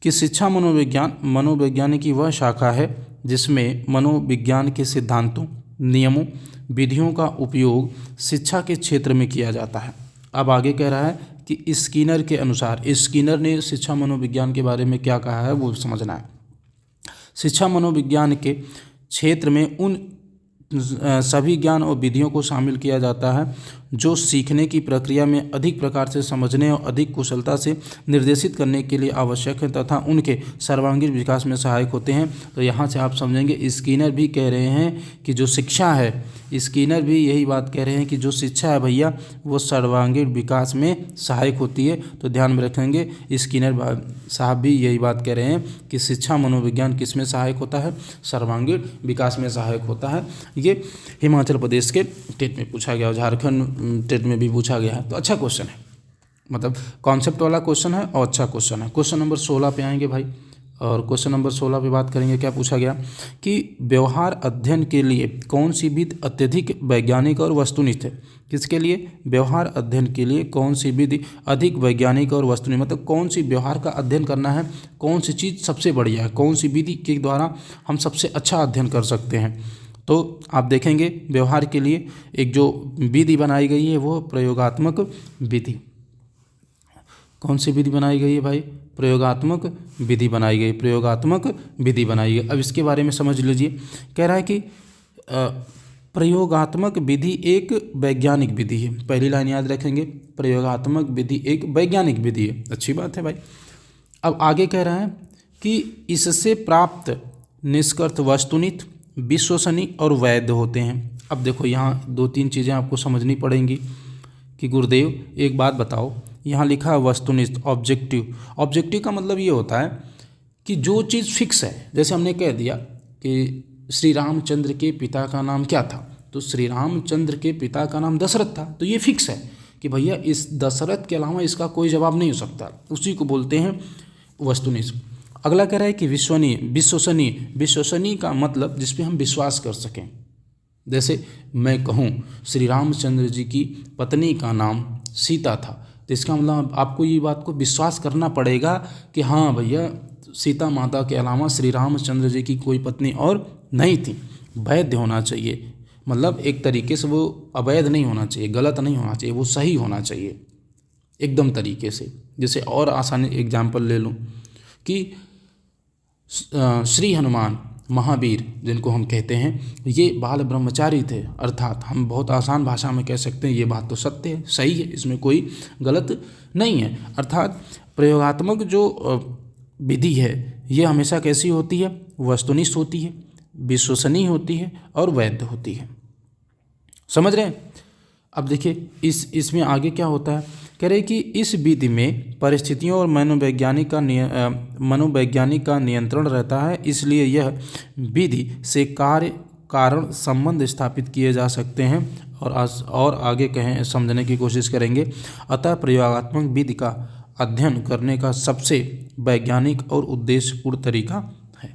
कि शिक्षा मनोविज्ञान मनोविज्ञान की वह शाखा है जिसमें मनोविज्ञान के सिद्धांतों, नियमों, विधियों का उपयोग शिक्षा के क्षेत्र में किया जाता है। अब आगे कह रहा है कि स्किनर के अनुसार, स्किनर ने शिक्षा मनोविज्ञान के बारे में क्या कहा है वो समझना है। शिक्षा मनोविज्ञान के क्षेत्र में उन सभी ज्ञान और विधियों को शामिल किया जाता है जो सीखने की प्रक्रिया में अधिक प्रकार से समझने और अधिक कुशलता से निर्देशित करने के लिए आवश्यक है तथा उनके सर्वांगीण विकास में सहायक होते हैं। तो यहाँ से आप समझेंगे स्किनर भी कह रहे हैं कि जो शिक्षा है, स्किनर भी यही बात कह रहे हैं कि जो शिक्षा है भैया वो सर्वांगीण विकास में सहायक होती है। तो ध्यान में रखेंगे स्किनर साहब भी यही बात कह रहे हैं कि शिक्षा मनोविज्ञान किस में सहायक होता है? सर्वांगीण विकास में सहायक होता है। ये हिमाचल प्रदेश के टेट में पूछा गया, झारखंड टेट में भी पूछा गया है, तो अच्छा क्वेश्चन है, मतलब कॉन्सेप्ट वाला क्वेश्चन है और अच्छा क्वेश्चन है। क्वेश्चन नंबर 16 पे आएंगे भाई, और क्वेश्चन नंबर 16 पे बात करेंगे। क्या पूछा गया कि व्यवहार अध्ययन के लिए कौन सी विधि अत्यधिक वैज्ञानिक और वस्तुनिष्ठ है? किसके लिए? व्यवहार अध्ययन के लिए कौन सी विधि अधिक वैज्ञानिक और वस्तुनिष्ठ, मतलब कौन सी व्यवहार का अध्ययन करना है, कौन सी चीज़ सबसे बढ़िया है, कौन सी विधि के द्वारा हम सबसे अच्छा अध्ययन कर सकते हैं। तो आप देखेंगे व्यवहार के लिए एक जो विधि बनाई गई है वो प्रयोगात्मक विधि। कौन सी विधि बनाई गई है भाई? प्रयोगात्मक विधि बनाई गई, प्रयोगात्मक विधि बनाई गई। अब इसके बारे में समझ लीजिए, कह रहा है कि प्रयोगात्मक विधि एक वैज्ञानिक विधि है। पहली लाइन याद रखेंगे, प्रयोगात्मक विधि एक वैज्ञानिक विधि है, अच्छी बात है भाई। अब आगे कह रहा है कि इससे प्राप्त निष्कर्ष वस्तुनिष्ठ, विश्वसनीय और वैध होते हैं। अब देखो यहाँ 2-3 चीज़ें आपको समझनी पड़ेंगी कि गुरुदेव एक बात बताओ, यहाँ लिखा है वस्तुनिष्ठ, ऑब्जेक्टिव। ऑब्जेक्टिव का मतलब ये होता है कि जो चीज़ फिक्स है, जैसे हमने कह दिया कि श्री रामचंद्र के पिता का नाम क्या था, तो श्री रामचंद्र के पिता का नाम दशरथ था, तो ये फिक्स है कि भैया इस दशरथ के अलावा इसका कोई जवाब नहीं हो सकता, उसी को बोलते हैं वस्तुनिष्ठ। अगला कह रहा है कि विश्वसनीय। विश्वसनीय का मतलब जिस पे हम विश्वास कर सकें। जैसे मैं कहूँ श्री रामचंद्र जी की पत्नी का नाम सीता था, तो इसका मतलब आपको ये बात को विश्वास करना पड़ेगा कि हाँ भैया सीता माता के अलावा श्री रामचंद्र जी की कोई पत्नी और नहीं थी। वैध होना चाहिए, मतलब एक तरीके से वो अवैध नहीं होना चाहिए, गलत नहीं होना चाहिए, वो सही होना चाहिए एकदम तरीके से। जैसे और आसानी एग्जाम्पल ले लूँ कि श्री हनुमान महावीर जिनको हम कहते हैं, ये बाल ब्रह्मचारी थे, अर्थात हम बहुत आसान भाषा में कह सकते हैं ये बात तो सत्य है, सही है, इसमें कोई गलत नहीं है। अर्थात प्रयोगात्मक जो विधि है ये हमेशा कैसी होती है, वस्तुनिष्ठ होती है, विश्वसनीय होती है और वैध होती है। समझ रहे हैं। अब देखिए इसमें आगे क्या होता है, कह रहे कि इस विधि में परिस्थितियों और मनोवैज्ञानिक का नियंत्रण रहता है, इसलिए यह विधि से कार्य कारण संबंध स्थापित किए जा सकते हैं। और आगे कहें समझने की कोशिश करेंगे। अतः प्रयोगात्मक विधि का अध्ययन करने का सबसे वैज्ञानिक और उद्देश्यपूर्ण तरीका है।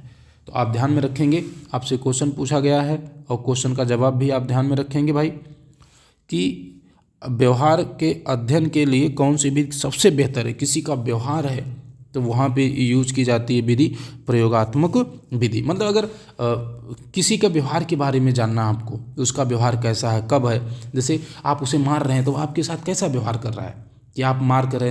तो आप ध्यान में रखेंगे, आपसे क्वेश्चन पूछा गया है और क्वेश्चन का जवाब भी आप ध्यान में रखेंगे भाई, कि व्यवहार के अध्ययन के लिए कौन सी विधि सबसे बेहतर है। किसी का व्यवहार है तो वहाँ पे यूज की जाती है विधि प्रयोगात्मक विधि। मतलब अगर किसी का व्यवहार के बारे में जानना आपको, उसका व्यवहार कैसा है, कब है, जैसे आप उसे मार रहे हैं तो आपके साथ कैसा व्यवहार कर रहा है, कि आप मार रहे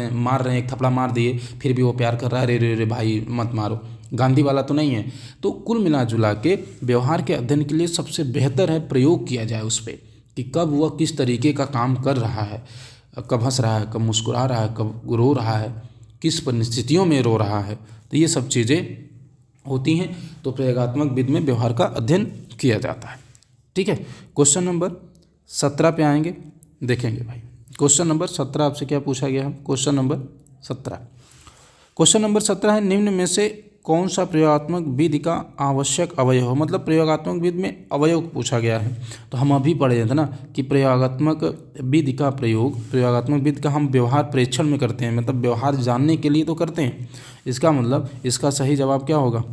हैं, एक थप्पड़ा मार दिए फिर भी वो प्यार कर रहा है, रे रे रे भाई मत मारो, गांधी वाला तो नहीं है। तो कुल मिला जुला के व्यवहार के अध्ययन के लिए सबसे बेहतर है प्रयोग किया जाए उस पर, कि कब वह किस तरीके का काम कर रहा है, कब हंस रहा है, कब मुस्कुरा रहा है, कब रो रहा है, किस परिस्थितियों में रो रहा है, तो ये सब चीज़ें होती हैं। तो प्रयोगात्मक विधि में व्यवहार का अध्ययन किया जाता है। ठीक है, क्वेश्चन नंबर 17 पे आएंगे, देखेंगे भाई। क्वेश्चन नंबर 17 आपसे क्या पूछा गया है, क्वेश्चन नंबर 17 है, निम्न में से कौन सा प्रयोगात्मक विधि का आवश्यक अवयव हो। मतलब प्रयोगात्मक विधि में अवयव पूछा गया है। तो हम अभी पढ़े थे ना कि प्रयोगात्मक विधि का प्रयोग, प्रयोगात्मक विधि का हम व्यवहार प्रेक्षण में करते हैं, मतलब व्यवहार जानने के लिए तो करते हैं। इसका मतलब इसका सही जवाब क्या होगा,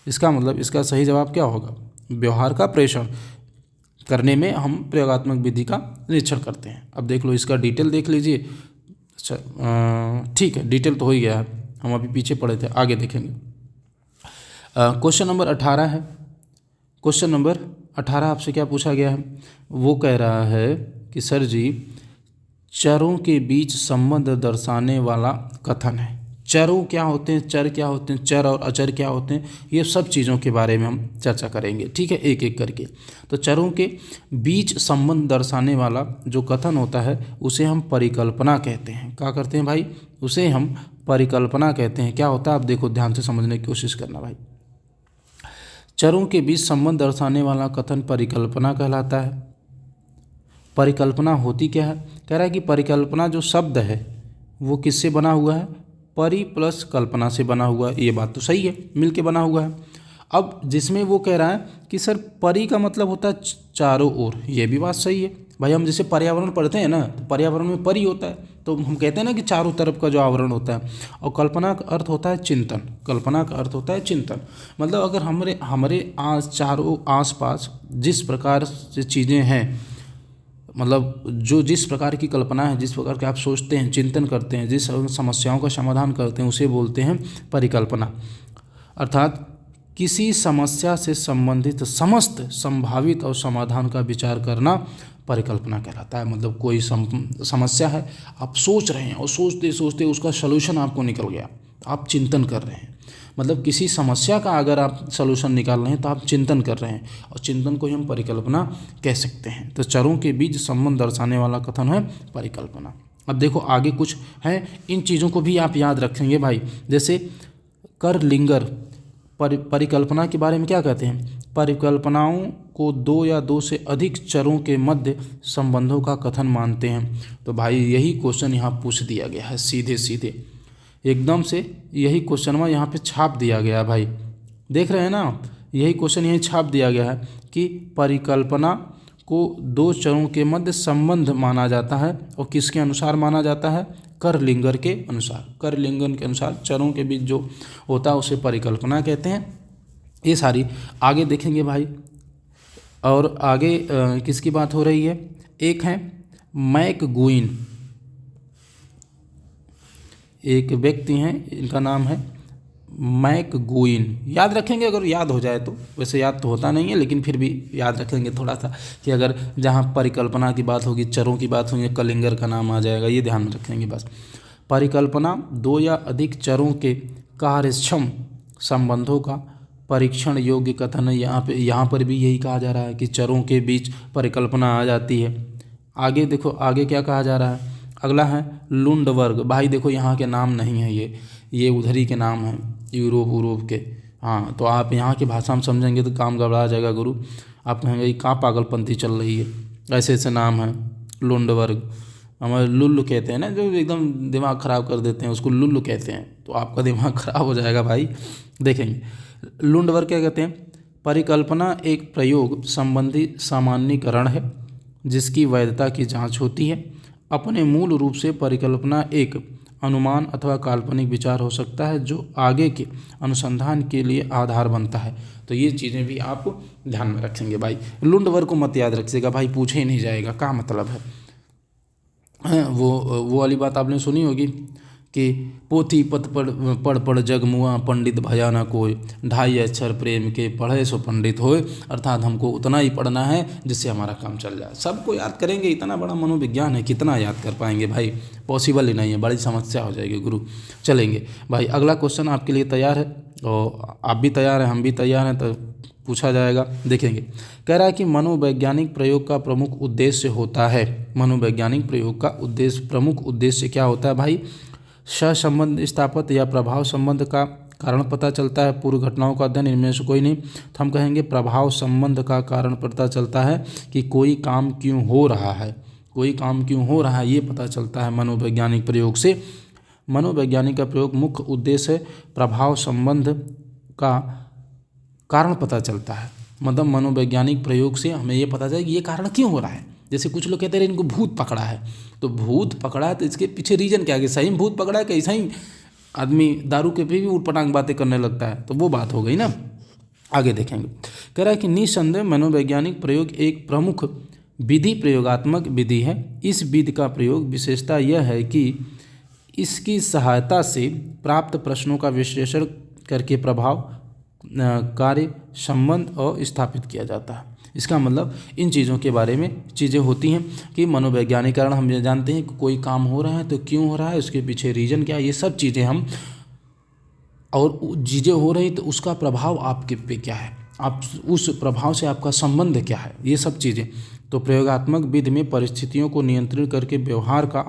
इसका सही जवाब क्या होगा, व्यवहार का प्रेक्षण करने में हम प्रयोगात्मक विधि का निरीक्षण करते हैं। अब देख लो, इसका डिटेल देख लीजिए। अच्छा ठीक है, डिटेल तो हो ही गया है, हम अभी पीछे पढ़े थे, आगे देखेंगे। क्वेश्चन नंबर 18 है। क्वेश्चन नंबर 18 आपसे क्या पूछा गया है, वो कह रहा है कि सर जी चरों के बीच संबंध दर्शाने वाला कथन है। चरों क्या होते हैं, चर क्या होते हैं, चर और अचर क्या होते हैं, ये सब चीज़ों के बारे में हम चर्चा करेंगे। ठीक है, एक एक करके। तो चरों के बीच संबंध दर्शाने वाला जो कथन होता है उसे हम परिकल्पना कहते हैं। क्या करते हैं भाई, उसे हम परिकल्पना कहते हैं। क्या होता है आप देखो, ध्यान से समझने की कोशिश करना भाई। चरों के बीच संबंध दर्शाने वाला कथन परिकल्पना कहलाता है। परिकल्पना होती क्या है, कह रहा है कि परिकल्पना जो शब्द है वो किससे बना हुआ है, परि प्लस कल्पना से बना हुआ है। ये बात तो सही है, मिलके बना हुआ है। अब जिसमें वो कह रहा है कि सर परि का मतलब होता है चारों ओर, ये भी बात सही है भाई। हम जैसे पर्यावरण पढ़ते हैं ना, तो पर्यावरण में परि होता है, तो हम कहते हैं ना कि चारों तरफ का जो आवरण होता है। और कल्पना का अर्थ होता है चिंतन, कल्पना का अर्थ होता है चिंतन। मतलब अगर हमारे चारों आसपास जिस प्रकार से चीज़ें हैं, मतलब जो जिस प्रकार की कल्पना है, जिस प्रकार के आप सोचते हैं, चिंतन करते हैं, जिस समस्याओं का समाधान करते हैं, उसे बोलते हैं परिकल्पना। अर्थात किसी समस्या से संबंधित समस्त संभावित और समाधान का विचार करना परिकल्पना कहलाता है। मतलब कोई समस्या है, आप सोच रहे हैं और सोचते सोचते उसका सलूशन आपको निकल गया, आप चिंतन कर रहे हैं। मतलब किसी समस्या का अगर आप सलूशन निकाल रहे हैं तो आप चिंतन कर रहे हैं, और चिंतन को ही हम परिकल्पना कह सकते हैं। तो चरों के बीच संबंध दर्शाने वाला कथन है परिकल्पना। अब देखो आगे कुछ है, इन चीज़ों को भी आप याद रखेंगे भाई। जैसे कर लिंगर परिकल्पना के बारे में क्या कहते हैं? परिकल्पनाओं को दो या दो से अधिक चरों के मध्य संबंधों का कथन मानते हैं। तो भाई यही क्वेश्चन यहाँ पूछ दिया गया है, सीधे सीधे एकदम से यही क्वेश्चन में यहाँ पे छाप दिया गया है भाई, देख रहे हैं ना, यही क्वेश्चन यहीं छाप दिया गया है कि परिकल्पना को दो चरों के मध्य संबंध माना जाता है, और किसके अनुसार माना जाता है? करलिंगर के अनुसार। करलिंगन के अनुसार चरों के बीच जो होता है उसे परिकल्पना कहते हैं। ये सारी आगे देखेंगे भाई। और आगे किसकी बात हो रही है? एक है मैकगुइन, एक व्यक्ति हैं, इनका नाम है मैकगुइन। याद रखेंगे अगर याद हो जाए तो, वैसे याद तो होता नहीं है लेकिन फिर भी याद रखेंगे थोड़ा सा कि अगर जहाँ परिकल्पना की बात होगी, चरों की बात होगी, कलिंगर का नाम आ जाएगा, ये ध्यान में रखेंगे बस। परिकल्पना दो या अधिक चरों के कार्यक्षम संबंधों का परीक्षण योग्य कथन है। यहाँ पर भी यही कहा जा रहा है कि चरों के बीच परिकल्पना आ जाती है। आगे देखो, आगे क्या कहा जा रहा है? अगला है लुंडवर्ग। भाई देखो यहाँ के नाम नहीं है, ये उधर ही के नाम हैं, यूरोप के। हाँ, तो आप यहाँ की भाषा में समझेंगे तो काम गड़बड़ा जाएगा गुरु। आप कहेंगे कहाँ पागलपंथी चल रही है, ऐसे ऐसे नाम हैं। लुंडवर्ग, हमारे लुल्लु कहते हैं ना, जो एकदम दिमाग ख़राब कर देते हैं उसको लुल्लु कहते हैं, तो आपका दिमाग ख़राब हो जाएगा भाई। देखेंगे लुंडवर्ग क्या कहते हैं? परिकल्पना एक प्रयोग संबंधी सामान्यीकरण है जिसकी वैधता की जाँच होती है। अपने मूल रूप से परिकल्पना एक अनुमान अथवा काल्पनिक विचार हो सकता है जो आगे के अनुसंधान के लिए आधार बनता है। तो ये चीज़ें भी आप ध्यान में रखेंगे भाई। लुंडवर्ग को मत याद रखिएगा भाई, पूछे ही नहीं जाएगा, क्या मतलब है। वो वाली बात आपने सुनी होगी कि पोथी पत पढ़ जग मुआ, पंडित भया न कोय, ढाई अक्षर प्रेम के पढ़े सो पंडित होए। अर्थात हमको उतना ही पढ़ना है जिससे हमारा काम चल जाए। सबको याद करेंगे, इतना बड़ा मनोविज्ञान है, कितना याद कर पाएंगे भाई? पॉसिबल ही नहीं है, बड़ी समस्या हो जाएगी गुरु। चलेंगे भाई, अगला क्वेश्चन आपके लिए तैयार है, और आप भी तैयार हैं, हम भी तैयार हैं, तो पूछा जाएगा। देखेंगे, कह रहा है कि मनोवैज्ञानिक प्रयोग का प्रमुख उद्देश्य होता है। मनोवैज्ञानिक प्रयोग का प्रमुख उद्देश्य क्या होता है भाई? सहसंबंध स्थापित या प्रभाव संबंध का कारण पता चलता है, पूर्व घटनाओं का अध्ययन, इनमें से कोई नहीं। तो हम कहेंगे प्रभाव संबंध का कारण पता चलता है कि कोई काम क्यों हो रहा है, कोई काम क्यों हो रहा है, ये पता चलता है मनोवैज्ञानिक प्रयोग से। मनोवैज्ञानिक का प्रयोग मुख्य उद्देश्य है प्रभाव संबंध का कारण पता चलता है। मतलब मनोवैज्ञानिक प्रयोग से हमें ये पता चले कि ये कारण क्यों हो रहा है। जैसे कुछ लोग कहते हैं इनको भूत पकड़ा है, तो भूत पकड़ा है तो इसके पीछे रीजन क्या है? कि सही में भूत पकड़ा है कि ऐसा ही आदमी दारू के पे भी उटपटांग बातें करने लगता है, तो वो बात हो गई ना। आगे देखेंगे, कह रहा है कि निसंदेह मनोवैज्ञानिक प्रयोग एक प्रमुख विधि प्रयोगात्मक विधि है। इस विधि का प्रयोग विशेषता यह है कि इसकी सहायता से प्राप्त प्रश्नों का विश्लेषण करके प्रभाव, कार्य, संबंध और स्थापित किया जाता है। इसका मतलब इन चीज़ों के बारे में चीज़ें होती हैं कि मनोवैज्ञानिक कारण हम ये जानते हैं कि कोई काम हो रहा है तो क्यों हो रहा है, उसके पीछे रीजन क्या है, ये सब चीज़ें हम, और चीज़ें हो रही तो उसका प्रभाव आपके पे क्या है, आप उस प्रभाव से आपका संबंध क्या है, ये सब चीज़ें। तो प्रयोगात्मक विधि में परिस्थितियों को नियंत्रित करके व्यवहार का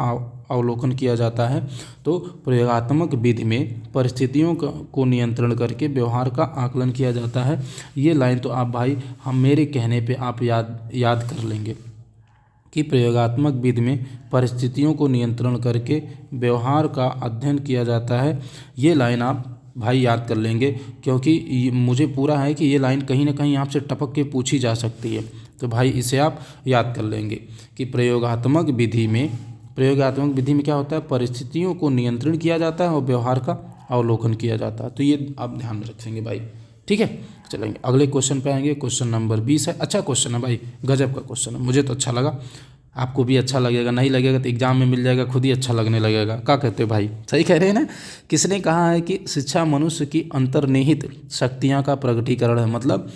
अवलोकन किया जाता है। तो प्रयोगात्मक विधि में परिस्थितियों को नियंत्रण करके व्यवहार का आकलन किया जाता है। ये लाइन तो आप भाई हम मेरे कहने पे आप याद कर लेंगे कि प्रयोगात्मक विधि में परिस्थितियों को नियंत्रण करके व्यवहार का अध्ययन किया जाता है। ये लाइन आप भाई याद कर लेंगे, क्योंकि मुझे पूरा है कि ये लाइन कहीं ना कहीं आपसे टपक के पूछी जा सकती है। तो भाई इसे आप याद कर लेंगे कि प्रयोगात्मक विधि में क्या होता है? परिस्थितियों को नियंत्रण किया जाता है और व्यवहार का अवलोकन किया जाता है। तो ये आप ध्यान में रखेंगे भाई, ठीक है। चलेंगे अगले क्वेश्चन पे आएंगे। क्वेश्चन नंबर 20 है। अच्छा क्वेश्चन है भाई, गजब का क्वेश्चन है, मुझे तो अच्छा लगा, आपको भी अच्छा लगेगा, नहीं लगेगा तो एग्जाम में मिल जाएगा, खुद ही अच्छा लगने लगेगा। क्या कहते हो भाई, सही कह रहे हैं ना। किसने कहा है कि शिक्षा मनुष्य की अंतर्निहित शक्तियाँ का प्रकटीकरण है। मतलब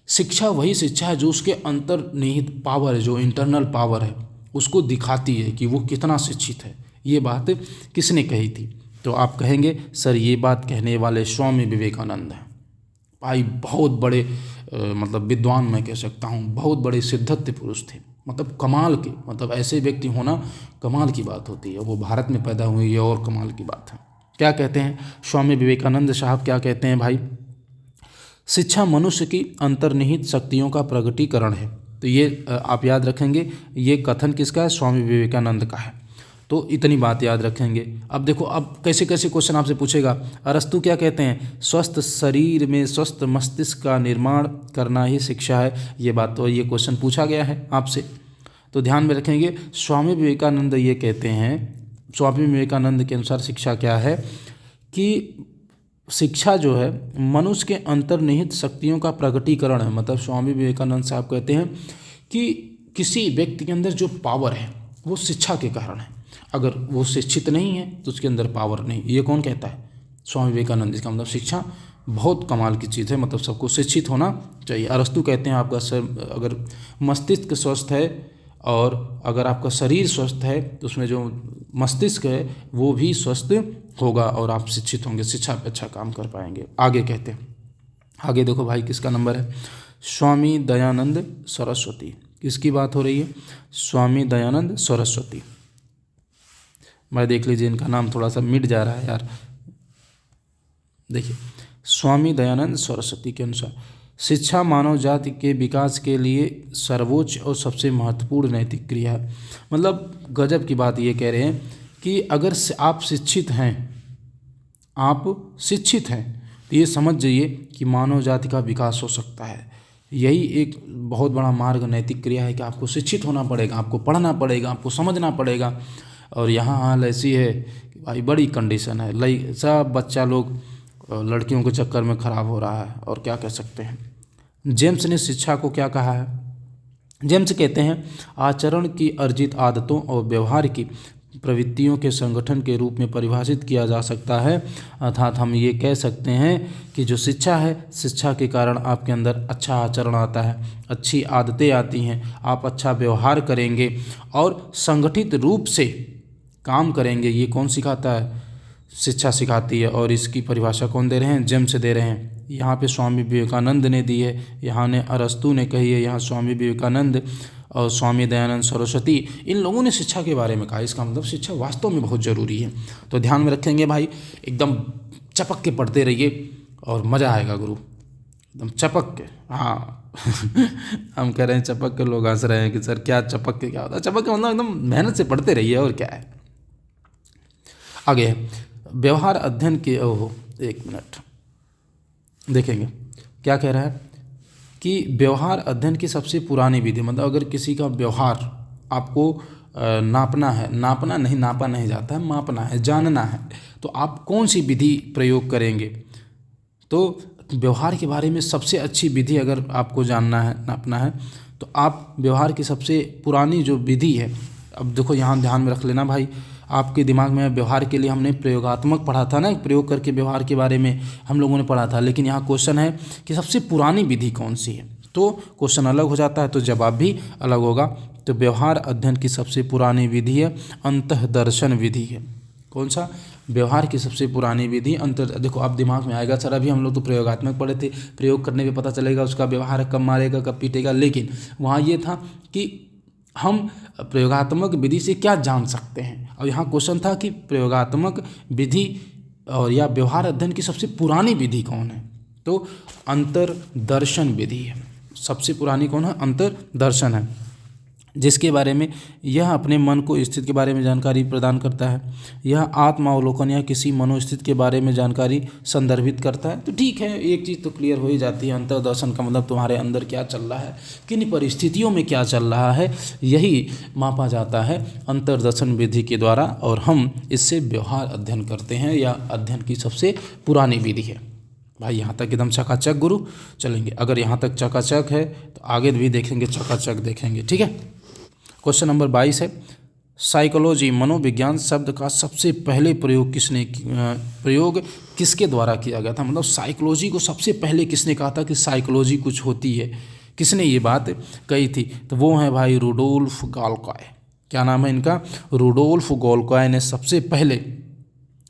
शिक्षा वही शिक्षा है जो उसके अंतर्निहित पावर है, जो इंटरनल पावर है, उसको दिखाती है कि वो कितना शिक्षित है। ये बात किसने कही थी? तो आप कहेंगे सर ये बात कहने वाले स्वामी विवेकानंद हैं। भाई बहुत बड़े मतलब विद्वान मैं कह सकता हूँ, बहुत बड़े सिद्धत्व पुरुष थे, मतलब कमाल के, मतलब ऐसे व्यक्ति होना कमाल की बात होती है। वो भारत में पैदा हुए, ये और कमाल की बात है। क्या कहते हैं स्वामी विवेकानंद साहब, क्या कहते हैं भाई? शिक्षा मनुष्य की अंतर्निहित शक्तियों का प्रकटीकरण है। तो ये आप याद रखेंगे, ये कथन किसका है? स्वामी विवेकानंद का है। तो इतनी बात याद रखेंगे। अब देखो, अब कैसे कैसे क्वेश्चन आपसे पूछेगा। अरस्तु क्या कहते हैं? स्वस्थ शरीर में स्वस्थ मस्तिष्क का निर्माण करना ही शिक्षा है। ये बात तो ये क्वेश्चन पूछा गया है आपसे, तो ध्यान में रखेंगे। स्वामी विवेकानंद ये कहते हैं, स्वामी विवेकानंद के अनुसार शिक्षा क्या है कि शिक्षा जो है मनुष्य के अंतर्निहित शक्तियों का प्रकटीकरण है। मतलब स्वामी विवेकानंद साहब कहते हैं कि किसी व्यक्ति के अंदर जो पावर है वो शिक्षा के कारण है। अगर वो शिक्षित नहीं है तो उसके अंदर पावर नहीं। ये कौन कहता है? स्वामी विवेकानंद। इसका मतलब शिक्षा बहुत कमाल की चीज़ है, मतलब सबको शिक्षित होना चाहिए। अरस्तु कहते हैं आपका अगर मस्तिष्क स्वस्थ है और अगर आपका शरीर स्वस्थ है तो उसमें जो मस्तिष्क है वो भी स्वस्थ होगा और आप शिक्षित होंगे, शिक्षा पे अच्छा काम कर पाएंगे। आगे कहते हैं, आगे देखो भाई किसका नंबर है? स्वामी दयानंद सरस्वती। किसकी बात हो रही है? स्वामी दयानंद सरस्वती। मैं देख लीजिए, इनका नाम थोड़ा सा मिट जा रहा है यार। देखिए, स्वामी दयानंद सरस्वती के अनुसार शिक्षा मानव जाति के विकास के लिए सर्वोच्च और सबसे महत्वपूर्ण नैतिक क्रिया है। मतलब गजब की बात ये कह रहे हैं कि अगर आप शिक्षित हैं, आप शिक्षित हैं तो ये समझ जाइए कि मानव जाति का विकास हो सकता है। यही एक बहुत बड़ा मार्ग नैतिक क्रिया है कि आपको शिक्षित होना पड़ेगा, आपको पढ़ना पड़ेगा, आपको समझना पड़ेगा। और यहाँ हाल ऐसी है कि भाई बड़ी कंडीशन है, सब बच्चा लोग लड़कियों के चक्कर में ख़राब हो रहा है। और क्या कह सकते हैं? जेम्स ने शिक्षा को क्या कहा है? जेम्स कहते हैं आचरण की अर्जित आदतों और व्यवहार की प्रवृत्तियों के संगठन के रूप में परिभाषित किया जा सकता है। अर्थात हम ये कह सकते हैं कि जो शिक्षा है, शिक्षा के कारण आपके अंदर अच्छा आचरण आता है, अच्छी आदतें आती हैं, आप अच्छा व्यवहार करेंगे और संगठित रूप से काम करेंगे। ये कौन सिखाता है? शिक्षा सिखाती है। और इसकी परिभाषा कौन दे रहे हैं? जेम्स दे रहे हैं। यहाँ पे स्वामी विवेकानंद ने दी है, यहाँ ने अरस्तु ने कही है, यहाँ स्वामी विवेकानंद और स्वामी दयानंद सरस्वती, इन लोगों ने शिक्षा के बारे में कहा। इसका मतलब शिक्षा वास्तव में बहुत ज़रूरी है। तो ध्यान में रखेंगे भाई, एकदम चपक के पढ़ते रहिए और मज़ा आएगा गुरु, एकदम चपक के। हाँ हम कह रहे हैं चपक के, लोग हंस रहे हैं कि सर क्या चपक के क्या होता है? चपक के मतलब एकदम मेहनत से पढ़ते रहिए, और क्या है। आगे व्यवहार अध्ययन के, ओहो एक मिनट देखेंगे क्या कह रहा है कि व्यवहार अध्ययन की सबसे पुरानी विधि। मतलब अगर किसी का व्यवहार आपको नापना है, नापना नहीं, नापा नहीं जाता है, मापना है, जानना है, तो आप कौन सी विधि प्रयोग करेंगे? तो व्यवहार के बारे में सबसे अच्छी विधि अगर आपको जानना है, नापना है, तो आप व्यवहार की सबसे पुरानी जो विधि है, अब देखो यहाँ ध्यान में रख लेना भाई, आपके दिमाग में व्यवहार के लिए हमने प्रयोगात्मक पढ़ा था ना, प्रयोग करके व्यवहार के बारे में हम लोगों ने पढ़ा था। लेकिन यहाँ क्वेश्चन है कि सबसे पुरानी विधि कौन सी है, तो क्वेश्चन अलग हो जाता है तो जवाब भी अलग होगा। तो व्यवहार अध्ययन की सबसे पुरानी विधि है अंतःदर्शन विधि है। कौन सा? व्यवहार की सबसे पुरानी विधि देखो आप दिमाग में आएगा सर अभी हम लोग तो प्रयोगात्मक पढ़े थे, प्रयोग करने पे पता चलेगा उसका व्यवहार कब मारेगा कब पीटेगा। लेकिन वहाँ ये था कि हम प्रयोगात्मक विधि से क्या जान सकते हैं, और यहाँ क्वेश्चन था कि प्रयोगात्मक विधि और या व्यवहार अध्ययन की सबसे पुरानी विधि कौन है, तो अंतर्दर्शन विधि है। सबसे पुरानी कौन है? अंतर्दर्शन है, जिसके बारे में यह अपने मन को स्थिति के बारे में जानकारी प्रदान करता है। यह आत्मावलोकन या किसी मनोस्थिति के बारे में जानकारी संदर्भित करता है। तो ठीक है, एक चीज़ तो क्लियर हो ही जाती है, अंतर्दर्शन का मतलब तुम्हारे अंदर क्या चल रहा है, किन परिस्थितियों में क्या चल रहा है, यही मापा जाता है अंतर्दर्शन विधि के द्वारा। और हम इससे व्यवहार अध्ययन करते हैं, या अध्ययन की सबसे पुरानी विधि है। भाई यहाँ तक एकदम चकाचक गुरु चलेंगे। अगर यहाँ तक चकाचक है तो आगे भी देखेंगे, चकाचक देखेंगे। ठीक है। क्वेश्चन नंबर 22 है, साइकोलॉजी मनोविज्ञान शब्द का सबसे पहले प्रयोग किसके द्वारा किया गया था? मतलब साइकोलॉजी को सबसे पहले किसने कहा था कि साइकोलॉजी कुछ होती है, किसने ये बात कही थी? तो वो है भाई रुडोल्फ गाल्टॉय। क्या नाम है इनका? रुडोल्फ गाल्टॉय ने सबसे पहले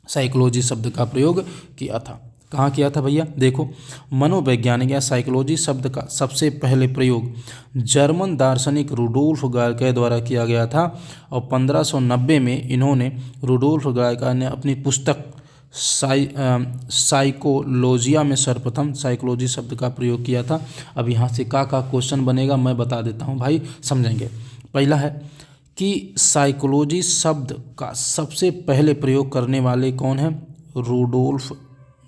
साइकोलॉजी शब्द का प्रयोग किया था। कहाँ किया था भैया? देखो, मनोवैज्ञानिक या साइकोलॉजी शब्द का सबसे पहले प्रयोग जर्मन दार्शनिक रुडोल्फ गाल्टॉय द्वारा किया गया था। और 1590 में इन्होंने रुडोल्फ गाल्टॉय ने अपनी पुस्तक साइकोलॉजिया में सर्वप्रथम साइकोलॉजी शब्द का प्रयोग किया था। अब यहाँ से का क्वेश्चन बनेगा मैं बता देता हूँ भाई, समझेंगे। पहला है कि साइकोलॉजी शब्द का सबसे पहले प्रयोग करने वाले कौन हैं? रूडोल्फ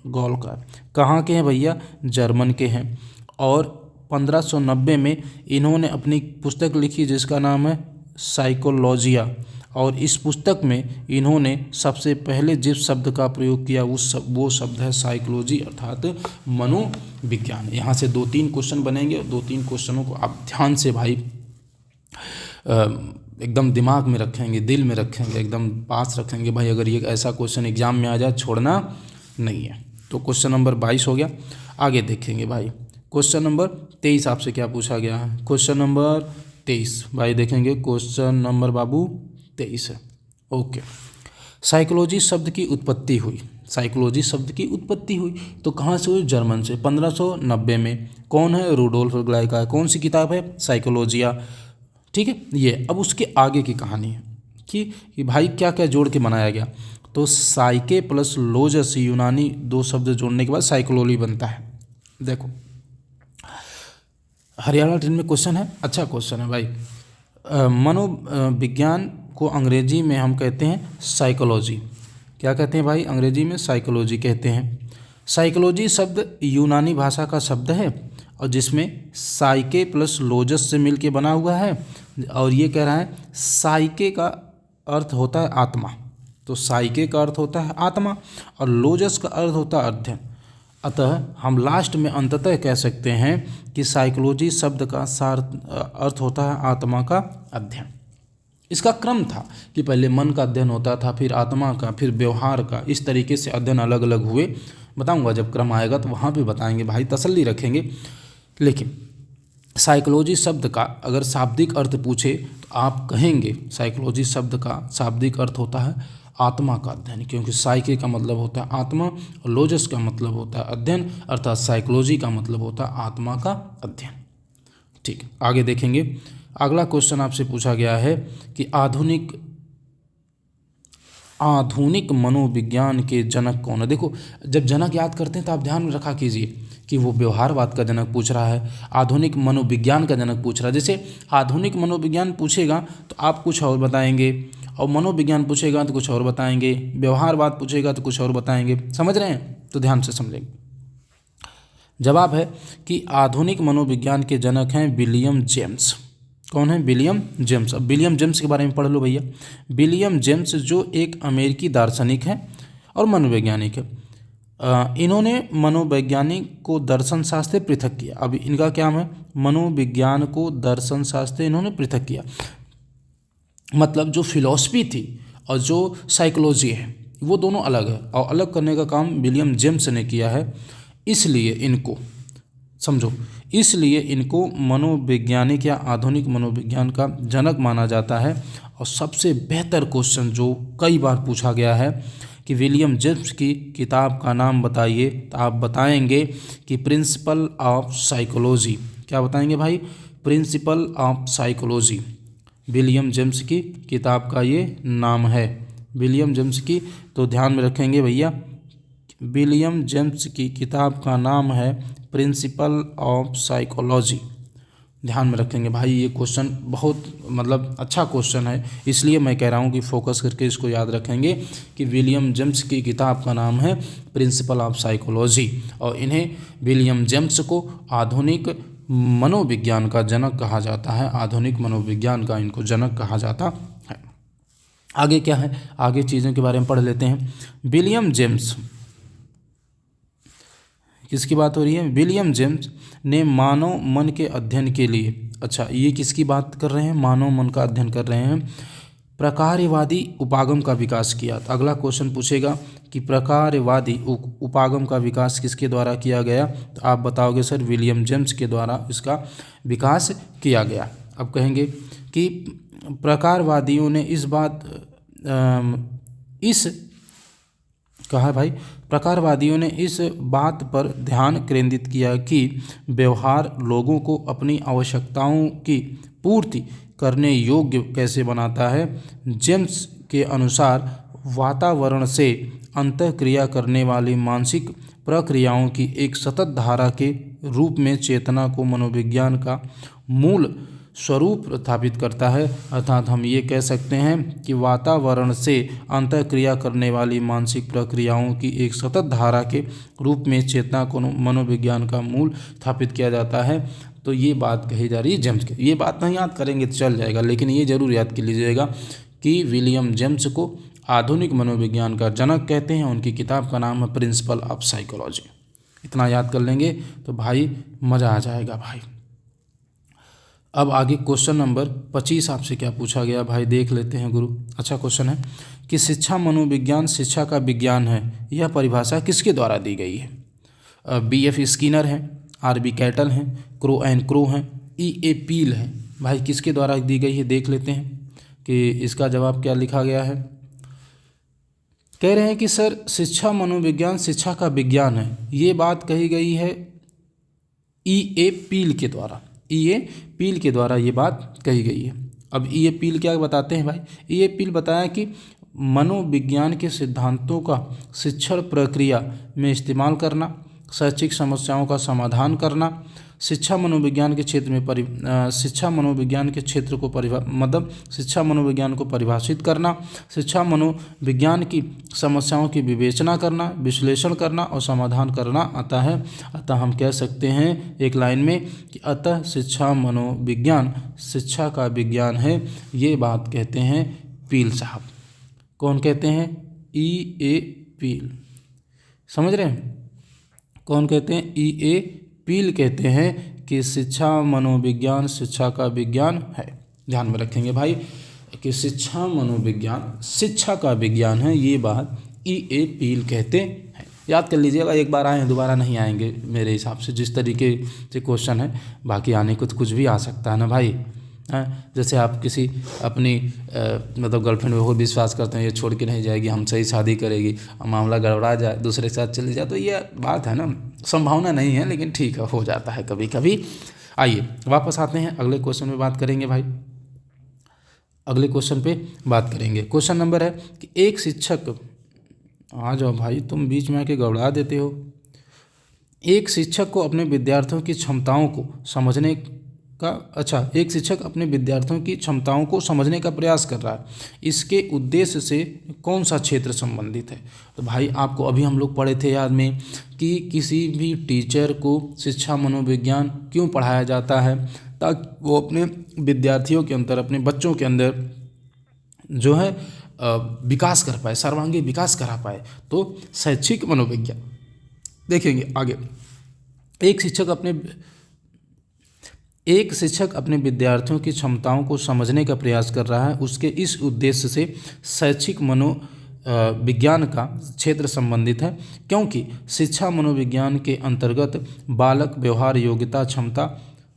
गॉल्कर। कहाँ के हैं भैया? जर्मन के हैं। और 1590 में इन्होंने अपनी पुस्तक लिखी जिसका नाम है साइकोलॉजिया, और इस पुस्तक में इन्होंने सबसे पहले जिस शब्द का प्रयोग किया वो शब्द है साइकोलॉजी अर्थात मनोविज्ञान। यहाँ से 2-3 क्वेश्चन बनेंगे और 2-3 क्वेश्चनों को आप ध्यान से भाई एकदम दिमाग में रखेंगे, दिल में रखेंगे, एकदम पास रखेंगे भाई। अगर ये ऐसा क्वेश्चन एग्जाम में आ जाए छोड़ना नहीं है। तो क्वेश्चन नंबर 22 हो गया। आगे देखेंगे भाई, क्वेश्चन नंबर 23 आपसे क्या पूछा गया है? क्वेश्चन नंबर 23 भाई देखेंगे, क्वेश्चन नंबर बाबू 23 है। ओके, साइकोलॉजी शब्द की उत्पत्ति हुई। साइकोलॉजी शब्द की उत्पत्ति हुई तो कहाँ से हुई? जर्मन से। 1590 में। कौन है? रूडोल्फ गॉल्कर। कौन सी किताब है? साइकोलॉजिया। ठीक है, ये अब उसके आगे की कहानी है कि भाई क्या क्या जोड़ के बनाया गया। तो साइके प्लस लोजस, यूनानी 2 शब्द जोड़ने के बाद साइकोलॉजी बनता है। देखो हरियाणा ट्रेन में क्वेश्चन है, अच्छा क्वेश्चन है भाई। मनोविज्ञान को अंग्रेजी में हम कहते हैं साइकोलॉजी। क्या कहते हैं भाई? अंग्रेजी में साइकोलॉजी कहते हैं। साइकोलॉजी शब्द यूनानी भाषा का शब्द है और जिसमें साइके प्लस लोजस से मिलके बना हुआ है। और ये कह रहा है साइके का अर्थ होता है आत्मा, तो साइके का अर्थ होता है आत्मा और लोजस का अर्थ होता है अध्ययन। अतः हम लास्ट में अंततः कह सकते हैं कि साइकोलॉजी शब्द का सार अर्थ होता है आत्मा का अध्ययन। इसका क्रम था कि पहले मन का अध्ययन होता था, फिर आत्मा का, फिर व्यवहार का, इस तरीके से अध्ययन अलग अलग हुए। बताऊंगा जब क्रम आएगा तो वहाँ पे बताएंगे भाई, तसल्ली रखेंगे। लेकिन साइकोलॉजी शब्द का अगर शाब्दिक अर्थ पूछे तो आप कहेंगे साइकोलॉजी शब्द का शाब्दिक अर्थ होता है आत्मा का अध्ययन, क्योंकि साइके का मतलब होता है आत्मा और लोजस का मतलब होता है अध्ययन, अर्थात साइकोलॉजी का मतलब होता है आत्मा का अध्ययन। ठीक, आगे देखेंगे। अगला क्वेश्चन आपसे पूछा गया है कि आधुनिक मनोविज्ञान के जनक कौन है? देखो जब जनक याद करते हैं तो आप ध्यान में रखा कीजिए कि वो व्यवहारवाद का जनक पूछ रहा है, आधुनिक मनोविज्ञान का जनक पूछ रहा है। जैसे आधुनिक मनोविज्ञान पूछेगा तो आप कुछ और बताएंगे, और मनोविज्ञान पूछेगा तो कुछ और बताएंगे, व्यवहारवाद पूछेगा तो कुछ और बताएंगे। समझ रहे हैं? तो ध्यान से समझेंगे। जवाब है कि आधुनिक मनोविज्ञान के जनक हैं विलियम जेम्स। कौन है? William James. अब विलियम जेम्स के बारे में पढ़ लो भैया। विलियम जेम्स जो एक अमेरिकी दार्शनिक हैं और मनोवैज्ञानिक है। इन्होंने मनोवैज्ञानिक को दर्शन शास्त्र पृथक किया। अब इनका क्या है? मनोविज्ञान को दर्शन शास्त्र इन्होंने पृथक किया, मतलब जो फिलॉसफी थी और जो साइकोलॉजी है वो दोनों अलग है, और अलग करने का काम विलियम जेम्स ने किया है। इसलिए इनको समझो, इसलिए इनको मनोवैज्ञानिक या आधुनिक मनोविज्ञान का जनक माना जाता है। और सबसे बेहतर क्वेश्चन जो कई बार पूछा गया है कि विलियम जेम्स की किताब का नाम बताइए, तो आप बताएंगे कि प्रिंसिपल ऑफ साइकोलॉजी। क्या बताएंगे भाई? Principle of psychology. William James की किताब का ये नाम है, विलियम जेम्स की। तो ध्यान में रखेंगे भैया, विलियम जेम्स की किताब का नाम है प्रिंसिपल ऑफ साइकोलॉजी। ध्यान में रखेंगे भाई, ये क्वेश्चन बहुत मतलब अच्छा क्वेश्चन है, इसलिए मैं कह रहा हूँ कि फोकस करके इसको याद रखेंगे कि विलियम जेम्स की किताब का नाम है प्रिंसिपल ऑफ साइकोलॉजी। और इन्हें विलियम जेम्स को आधुनिक मनोविज्ञान का जनक कहा जाता है, आधुनिक मनोविज्ञान का इनको जनक कहा जाता है। आगे क्या है? आगे चीज़ों के बारे में पढ़ लेते हैं। विलियम जेम्स, किसकी बात हो रही है? विलियम जेम्स ने मानव मन के अध्ययन के लिए, अच्छा ये किसकी बात कर रहे हैं? मानव मन का अध्ययन कर रहे हैं। प्रकारवादी उपागम का विकास किया। तो अगला क्वेश्चन पूछेगा कि प्रकारवादी उपागम का विकास किसके द्वारा किया गया? तो आप बताओगे सर विलियम जेम्स के द्वारा इसका विकास किया गया। अब कहेंगे कि प्रकारवादियों ने प्रकारवादियों ने इस बात पर ध्यान केंद्रित किया कि व्यवहार लोगों को अपनी आवश्यकताओं की पूर्ति करने योग्य कैसे बनाता है। जेम्स के अनुसार वातावरण से अंतःक्रिया करने वाली मानसिक प्रक्रियाओं की एक सतत धारा के रूप में चेतना को मनोविज्ञान का मूल स्वरूप स्थापित करता है। अर्थात हम ये कह सकते हैं कि वातावरण से अंतःक्रिया करने वाली मानसिक प्रक्रियाओं की एक सतत धारा के रूप में चेतना को मनोविज्ञान का मूल स्थापित किया जाता है। तो ये बात कही जा रही है जेम्स की। ये बात नहीं याद करेंगे तो चल जाएगा, लेकिन ये जरूर याद कर लीजिएगा कि विलियम जेम्स को आधुनिक मनोविज्ञान का जनक कहते हैं। उनकी किताब का नाम है प्रिंसिपल ऑफ साइकोलॉजी। इतना याद कर लेंगे तो भाई मज़ा आ जाएगा भाई। अब आगे क्वेश्चन नंबर 25 आपसे क्या पूछा गया भाई, देख लेते हैं गुरु। अच्छा क्वेश्चन है कि शिक्षा मनोविज्ञान शिक्षा का विज्ञान है, यह परिभाषा किसके द्वारा दी गई है? B.F. स्किनर हैं, R.B. कैटल हैं, क्रो एंड क्रो हैं, E.A. पील हैं। भाई किसके द्वारा दी गई है देख लेते हैं कि इसका जवाब क्या लिखा गया है। कह रहे हैं कि सर शिक्षा मनोविज्ञान शिक्षा का विज्ञान है, ये बात कही गई है E.A. पील के द्वारा। E.A. पील के द्वारा ये बात कही गई है। अब E.A. पील क्या बताते हैं भाई? E.A. पील बताया कि मनोविज्ञान के सिद्धांतों का शिक्षण प्रक्रिया में इस्तेमाल करना, शैक्षिक समस्याओं का समाधान करना, शिक्षा मनोविज्ञान के क्षेत्र में शिक्षा मनोविज्ञान को परिभाषित करना, शिक्षा मनोविज्ञान की समस्याओं की विवेचना करना, विश्लेषण करना और समाधान करना आता है। अतः हम कह सकते हैं एक लाइन में कि अतः शिक्षा मनोविज्ञान शिक्षा का विज्ञान है। ये बात कहते हैं पील साहब। कौन कहते हैं? E.A. पील। समझ रहे हैं? कौन कहते हैं? E.A. पील कहते हैं कि शिक्षा मनोविज्ञान शिक्षा का विज्ञान है। ध्यान में रखेंगे भाई कि शिक्षा मनोविज्ञान शिक्षा का विज्ञान है, ये बात E.A. पील कहते हैं। याद कर लीजिएगा, एक बार आए हैं दोबारा नहीं आएंगे मेरे हिसाब से, जिस तरीके से क्वेश्चन है। बाकी आने को तो कुछ भी आ सकता है ना भाई। जैसे आप किसी अपनी मतलब गर्लफ्रेंड में बहुत विश्वास करते हैं, ये छोड़ के नहीं जाएगी, हमसे ही शादी करेगी, मामला गड़बड़ा जाए, दूसरे के साथ चले जाए, तो ये बात है ना, संभावना नहीं है, लेकिन ठीक है, हो जाता है कभी कभी। आइए वापस आते हैं, अगले क्वेश्चन में बात करेंगे भाई। अगले क्वेश्चन पे बात करेंगे। क्वेश्चन नंबर है कि एक शिक्षक, आ जाओ भाई, तुम बीच में आके गड़बड़ा देते हो। एक शिक्षक को अपने विद्यार्थियों की क्षमताओं को समझने का एक शिक्षक अपने विद्यार्थियों की क्षमताओं को समझने का प्रयास कर रहा है, इसके उद्देश्य से कौन सा क्षेत्र संबंधित है? तो भाई आपको अभी हम लोग पढ़े थे याद में कि किसी भी टीचर को शिक्षा मनोविज्ञान क्यों पढ़ाया जाता है, ताकि वो अपने विद्यार्थियों के अंदर, अपने बच्चों के अंदर जो है विकास कर पाए, सर्वांगीण विकास करा पाए। तो शैक्षिक मनोविज्ञान देखेंगे आगे। एक शिक्षक अपने विद्यार्थियों की क्षमताओं को समझने का प्रयास कर रहा है, उसके इस उद्देश्य से शैक्षिक मनोविज्ञान का क्षेत्र संबंधित है, क्योंकि शिक्षा मनोविज्ञान के अंतर्गत बालक व्यवहार योग्यता क्षमता,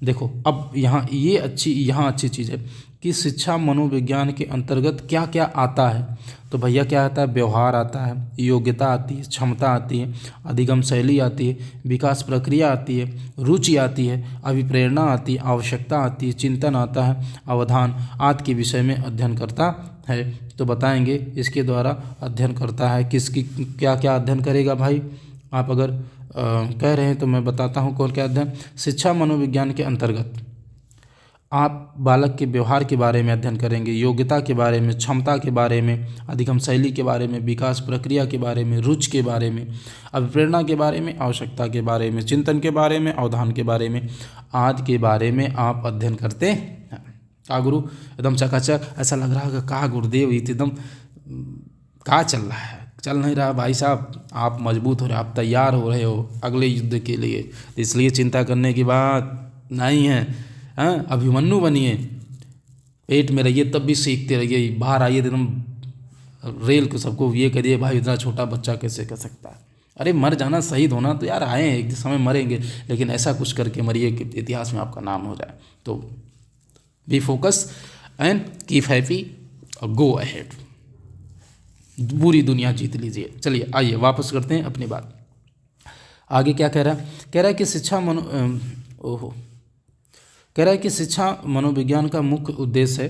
देखो अब यहाँ अच्छी चीज़ है कि शिक्षा मनोविज्ञान के अंतर्गत क्या क्या आता है। तो भैया क्या आता है? व्यवहार आता है, योग्यता आती है, क्षमता आती है, अधिगम शैली आती है, विकास प्रक्रिया आती है, रुचि आती है, अभिप्रेरणा आती है, आवश्यकता आती है, चिंतन आता है, अवधान आदि के विषय में अध्ययन करता है। तो बताएंगे इसके द्वारा अध्ययन करता है, किसकी क्या क्या अध्ययन करेगा भाई? आप अगर कह रहे हैं तो मैं बताता हूँ कौन क्या अध्ययन। शिक्षा मनोविज्ञान के अंतर्गत आप बालक के व्यवहार के बारे में अध्ययन करेंगे, योग्यता के बारे में, क्षमता के बारे में, अधिगम शैली के बारे में, विकास प्रक्रिया के बारे में, रुचि के बारे में, अभिप्रेरणा के बारे में, आवश्यकता के बारे में, चिंतन के बारे में, अवधान के बारे में, आदि के बारे में आप अध्ययन करते हैं। का गुरु एकदम चकाचक, ऐसा लग रहा है का गुरुदेव एकदम का चल रहा है, चल नहीं रहा भाई साहब। आप मजबूत हो रहे, आप तैयार हो रहे हो अगले युद्ध के लिए, इसलिए चिंता करने की बात नहीं है। अभिमन्यु बनिए, पेट में रहिए तब भी सीखते रहिए, बाहर आइए एकदम रेल को सबको ये करिए भाई इतना छोटा बच्चा कैसे कर सकता है। अरे मर जाना, शहीद होना तो यार आए हैं, एक समय मरेंगे, लेकिन ऐसा कुछ करके मरिए कि इतिहास में आपका नाम हो जाए। तो B focus and keep happy और गो अहेड, पूरी दुनिया जीत लीजिए। चलिए आइए वापस करते हैं अपनी बात। आगे क्या कह रहा है? कह रहा है कि शिक्षा मनोविज्ञान का मुख्य उद्देश्य है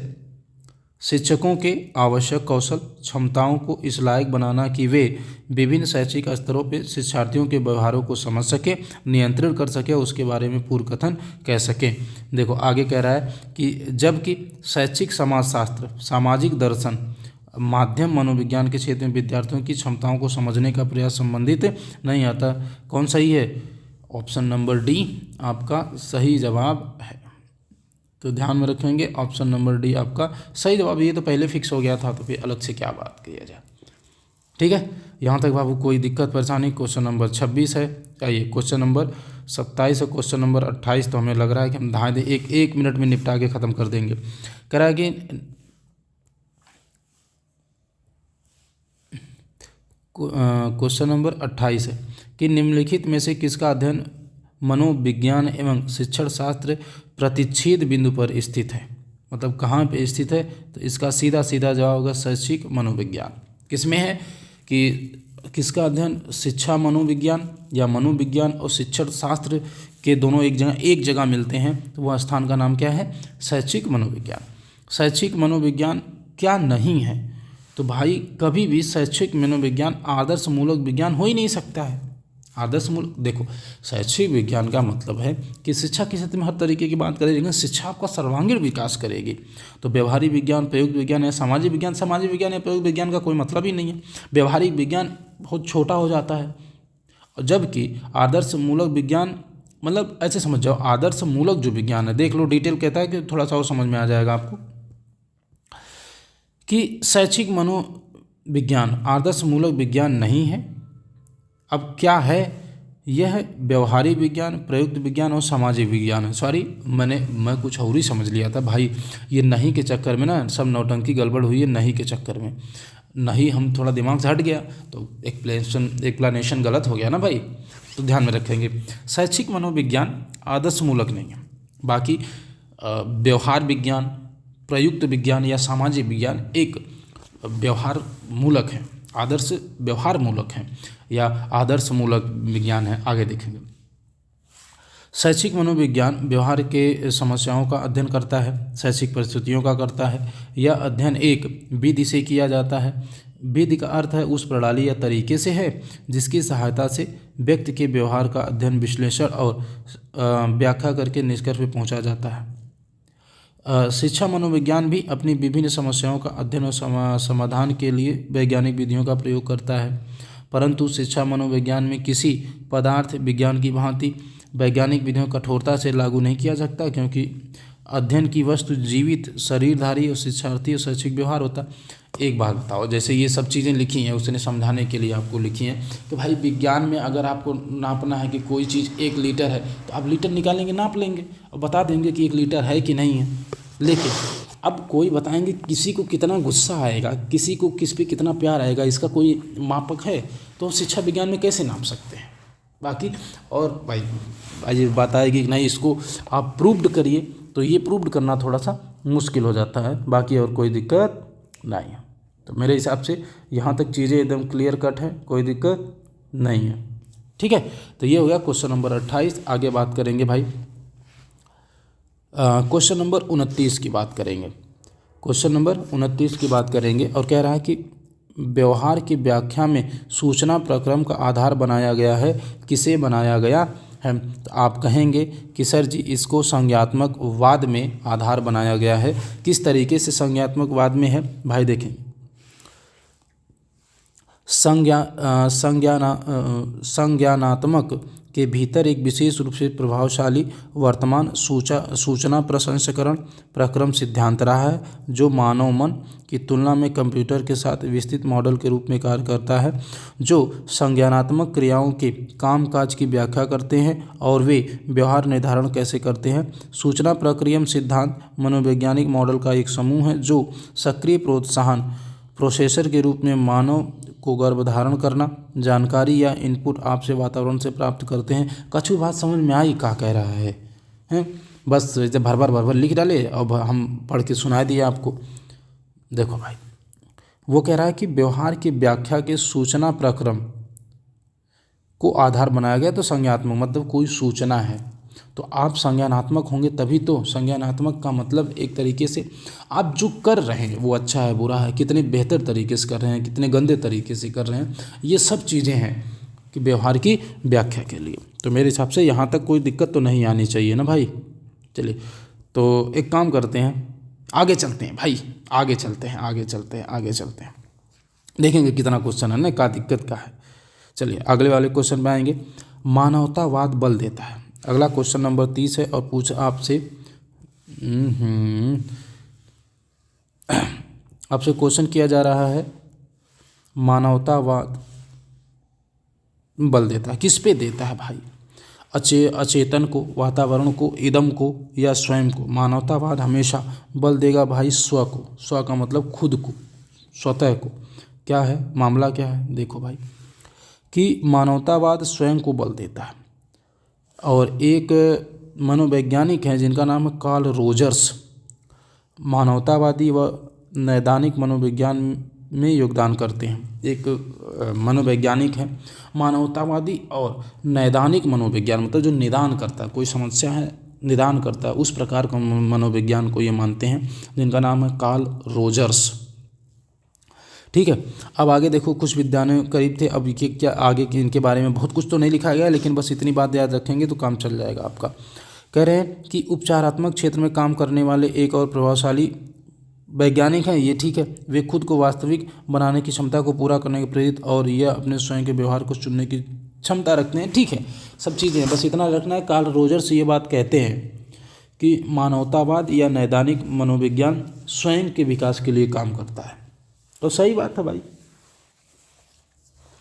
शिक्षकों के आवश्यक कौशल क्षमताओं को इस लायक बनाना कि वे विभिन्न शैक्षिक स्तरों पर शिक्षार्थियों के व्यवहारों को समझ सके, नियंत्रण कर सके, उसके बारे में पूर्व कथन कह सकें। देखो आगे कह रहा है कि जबकि शैक्षिक समाजशास्त्र, सामाजिक दर्शन, माध्यम मनोविज्ञान के क्षेत्र में विद्यार्थियों की क्षमताओं को समझने का प्रयास संबंधित नहीं आता। कौन सही है? ऑप्शन नंबर डी आपका सही जवाब है। तो ध्यान में रखेंगे, ऑप्शन नंबर डी आपका सही जवाब। ये तो पहले फिक्स हो गया था, तो फिर अलग से क्या बात किया जाए। ठीक है, यहाँ तक बाबू कोई दिक्कत परेशानी? क्वेश्चन नंबर 26 है, आइए क्वेश्चन नंबर 27 और क्वेश्चन नंबर 28 तो हमें लग रहा है कि हम धाए एक मिनट में निपटा के ख़त्म कर देंगे। कह रहा है कि क्वेश्चन नंबर 28 है कि निम्नलिखित में से किसका अध्ययन मनोविज्ञान एवं शिक्षण शास्त्र प्रतिच्छेद बिंदु पर स्थित है? मतलब कहाँ पे स्थित है? तो इसका सीधा सीधा जवाब होगा शैक्षिक मनोविज्ञान। किसमें है कि किसका अध्ययन शिक्षा मनोविज्ञान या मनोविज्ञान और शिक्षण शास्त्र के दोनों एक जगह मिलते हैं, तो वह स्थान का नाम क्या है? शैक्षिक मनोविज्ञान। शैक्षिक मनोविज्ञान क्या नहीं है? तो भाई कभी भी शैक्षिक मनोविज्ञान आदर्श मूलक विज्ञान हो ही नहीं सकता है। आदर्श मूलक, देखो शैक्षिक विज्ञान का मतलब है कि शिक्षा के क्षेत्र में हर तरीके की बात करेगी, लेकिन शिक्षा आपका सर्वांगीण विकास करेगी। तो व्यवहारिक विज्ञान, प्रयुक्त विज्ञान या सामाजिक विज्ञान या प्रयुक्त विज्ञान का कोई मतलब ही नहीं है। व्यवहारिक विज्ञान बहुत छोटा हो जाता है, और जबकि आदर्श मूलक विज्ञान, मतलब ऐसे समझ जाओ, आदर्श मूलक जो विज्ञान है, देख लो डिटेल कहता है कि थोड़ा सा और समझ में आ जाएगा आपको कि शैक्षिक मनोविज्ञान आदर्श मूलक विज्ञान नहीं है। अब क्या है? यह व्यवहारिक विज्ञान, प्रयुक्त विज्ञान और सामाजिक विज्ञान है। सॉरी, मैं कुछ और ही समझ लिया था भाई। ये नहीं के चक्कर में ना सब नौटंकी गड़बड़ हुई है, नहीं के चक्कर में। नहीं, हम थोड़ा दिमाग से हट गया तो एक्सप्लेनेशन गलत हो गया ना भाई। तो ध्यान में रखेंगे, शैक्षिक मनोविज्ञान आदर्श मूलक नहीं है। बाकी व्यवहार विज्ञान, प्रयुक्त विज्ञान या सामाजिक विज्ञान एक व्यवहार मूलक है, आदर्श व्यवहार मूलक है या आदर्श मूलक विज्ञान है। आगे देखेंगे, शैक्षिक मनोविज्ञान व्यवहार के समस्याओं का अध्ययन करता है, शैक्षिक परिस्थितियों का करता है। यह अध्ययन एक विधि से किया जाता है। विधि का अर्थ है उस प्रणाली या तरीके से है जिसकी सहायता से व्यक्ति के व्यवहार का अध्ययन, विश्लेषण और व्याख्या करके निष्कर्ष पे पहुंचा जाता है। शिक्षा मनोविज्ञान भी अपनी विभिन्न समस्याओं का अध्ययन और समाधान के लिए वैज्ञानिक विधियों का प्रयोग करता है, परंतु शिक्षा मनोविज्ञान में किसी पदार्थ विज्ञान की भांति वैज्ञानिक विधियों कठोरता से लागू नहीं किया सकता, क्योंकि अध्ययन की वस्तु जीवित शरीरधारी और शिक्षार्थी और शैक्षिक व्यवहार होता। एक बात बताओ, जैसे ये सब चीज़ें लिखी हैं उसने समझाने के लिए आपको लिखी हैं कि भाई विज्ञान में अगर आपको नापना है कि कोई चीज़ 1 लीटर है, तो आप लीटर निकालेंगे, नाप लेंगे और बता देंगे कि 1 लीटर है कि नहीं है। लेकिन अब कोई बताएंगे किसी को कितना गुस्सा आएगा, किसी को किस पे कितना प्यार आएगा, इसका कोई मापक है? तो शिक्षा विज्ञान में कैसे नाप सकते हैं? बाकी और भाई बात आएगी कि नहीं इसको आप प्रूव्ड करिए, तो ये प्रूव्ड करना थोड़ा सा मुश्किल हो जाता है। बाकी और कोई दिक्कत नहीं है। तो मेरे हिसाब से यहाँ तक चीज़ें एकदम क्लियर कट है, कोई दिक्कत नहीं है। ठीक है, तो ये हो गया क्वेश्चन नंबर 28। आगे बात करेंगे भाई, क्वेश्चन नंबर 29 की बात करेंगे। क्वेश्चन नंबर 29 की बात करेंगे और कह रहा है कि व्यवहार की व्याख्या में सूचना प्रक्रम का आधार बनाया गया है, किसे बनाया गया है? तो आप कहेंगे कि सर जी इसको संज्ञात्मक वाद में आधार बनाया गया है। किस तरीके से संज्ञात्मक वाद में है भाई? देखें, संज्ञानात्मक के भीतर एक विशेष रूप से प्रभावशाली वर्तमान सूचना प्रसंस्करण प्रक्रम सिद्धांत रहा है, जो मानव मन की तुलना में कंप्यूटर के साथ विस्तृत मॉडल के रूप में कार्य करता है, जो संज्ञानात्मक क्रियाओं के कामकाज की व्याख्या करते हैं और वे व्यवहार निर्धारण कैसे करते हैं। सूचना प्रक्रिया सिद्धांत मनोवैज्ञानिक मॉडल का एक समूह है जो सक्रिय प्रोत्साहन प्रोसेसर के रूप में मानव को गर्भधारण करना, जानकारी या इनपुट आपसे वातावरण से प्राप्त करते हैं। कछु बात समझ में आई क्या कह रहा है? बस जब भर भर लिख डाले और हम पढ़ के सुना दिए आपको। देखो भाई, वो कह रहा है कि व्यवहार की व्याख्या के सूचना प्रक्रम को आधार बनाया गया। तो संज्ञात्मक मतलब कोई सूचना है, तो आप संज्ञानात्मक होंगे तभी तो। संज्ञानात्मक का मतलब एक तरीके से आप जो कर रहे हैं वो अच्छा है बुरा है, कितने बेहतर तरीके से कर रहे हैं, कितने गंदे तरीके से कर रहे हैं, ये सब चीज़ें हैं कि व्यवहार की व्याख्या के लिए। तो मेरे हिसाब से यहाँ तक कोई दिक्कत तो नहीं आनी चाहिए ना भाई। चलिए तो एक काम करते हैं, आगे चलते हैं भाई, आगे चलते हैं, आगे चलते हैं, आगे चलते हैं, देखेंगे कितना क्वेश्चन है ना, क्या दिक्कत का है। चलिए अगले वाले क्वेश्चन में आएंगे। मानवतावाद बल देता है। अगला क्वेश्चन नंबर 30 है और पूछ आपसे आपसे क्वेश्चन किया जा रहा है, मानवतावाद बल देता है, किस पे देता है भाई? अचेतन को, वातावरण को, इदम को या स्वयं को? मानवतावाद हमेशा बल देगा भाई स्व को। स्व का मतलब खुद को, स्वतः को। क्या है मामला, क्या है देखो भाई कि मानवतावाद स्वयं को बल देता है। और एक मनोवैज्ञानिक हैं जिनका नाम है कार्ल रोजर्स, मानवतावादी व नैदानिक मनोविज्ञान में योगदान करते हैं। एक मनोवैज्ञानिक हैं, मानवतावादी और नैदानिक मनोविज्ञान मतलब जो निदान करता है, कोई समस्या है निदान करता है, उस प्रकार का मनोविज्ञान को ये मानते हैं, जिनका नाम है कार्ल रोजर्स। ठीक है, अब आगे देखो, कुछ विद्वान करीब थे, अब ये क्या आगे के इनके बारे में बहुत कुछ तो नहीं लिखा गया, लेकिन बस इतनी बात याद रखेंगे तो काम चल जाएगा आपका। कह रहे हैं कि उपचारात्मक क्षेत्र में काम करने वाले एक और प्रभावशाली वैज्ञानिक हैं, ये ठीक है, वे खुद को वास्तविक बनाने की क्षमता को पूरा करने के प्रेरित और यह अपने स्वयं के व्यवहार को चुनने की क्षमता रखते हैं। ठीक है, सब चीज़ें हैं, बस इतना रखना है। कार्ल रोजर्स ये बात कहते हैं कि मानवतावाद या नैदानिक मनोविज्ञान स्वयं के विकास के लिए काम करता है, तो सही बात है भाई।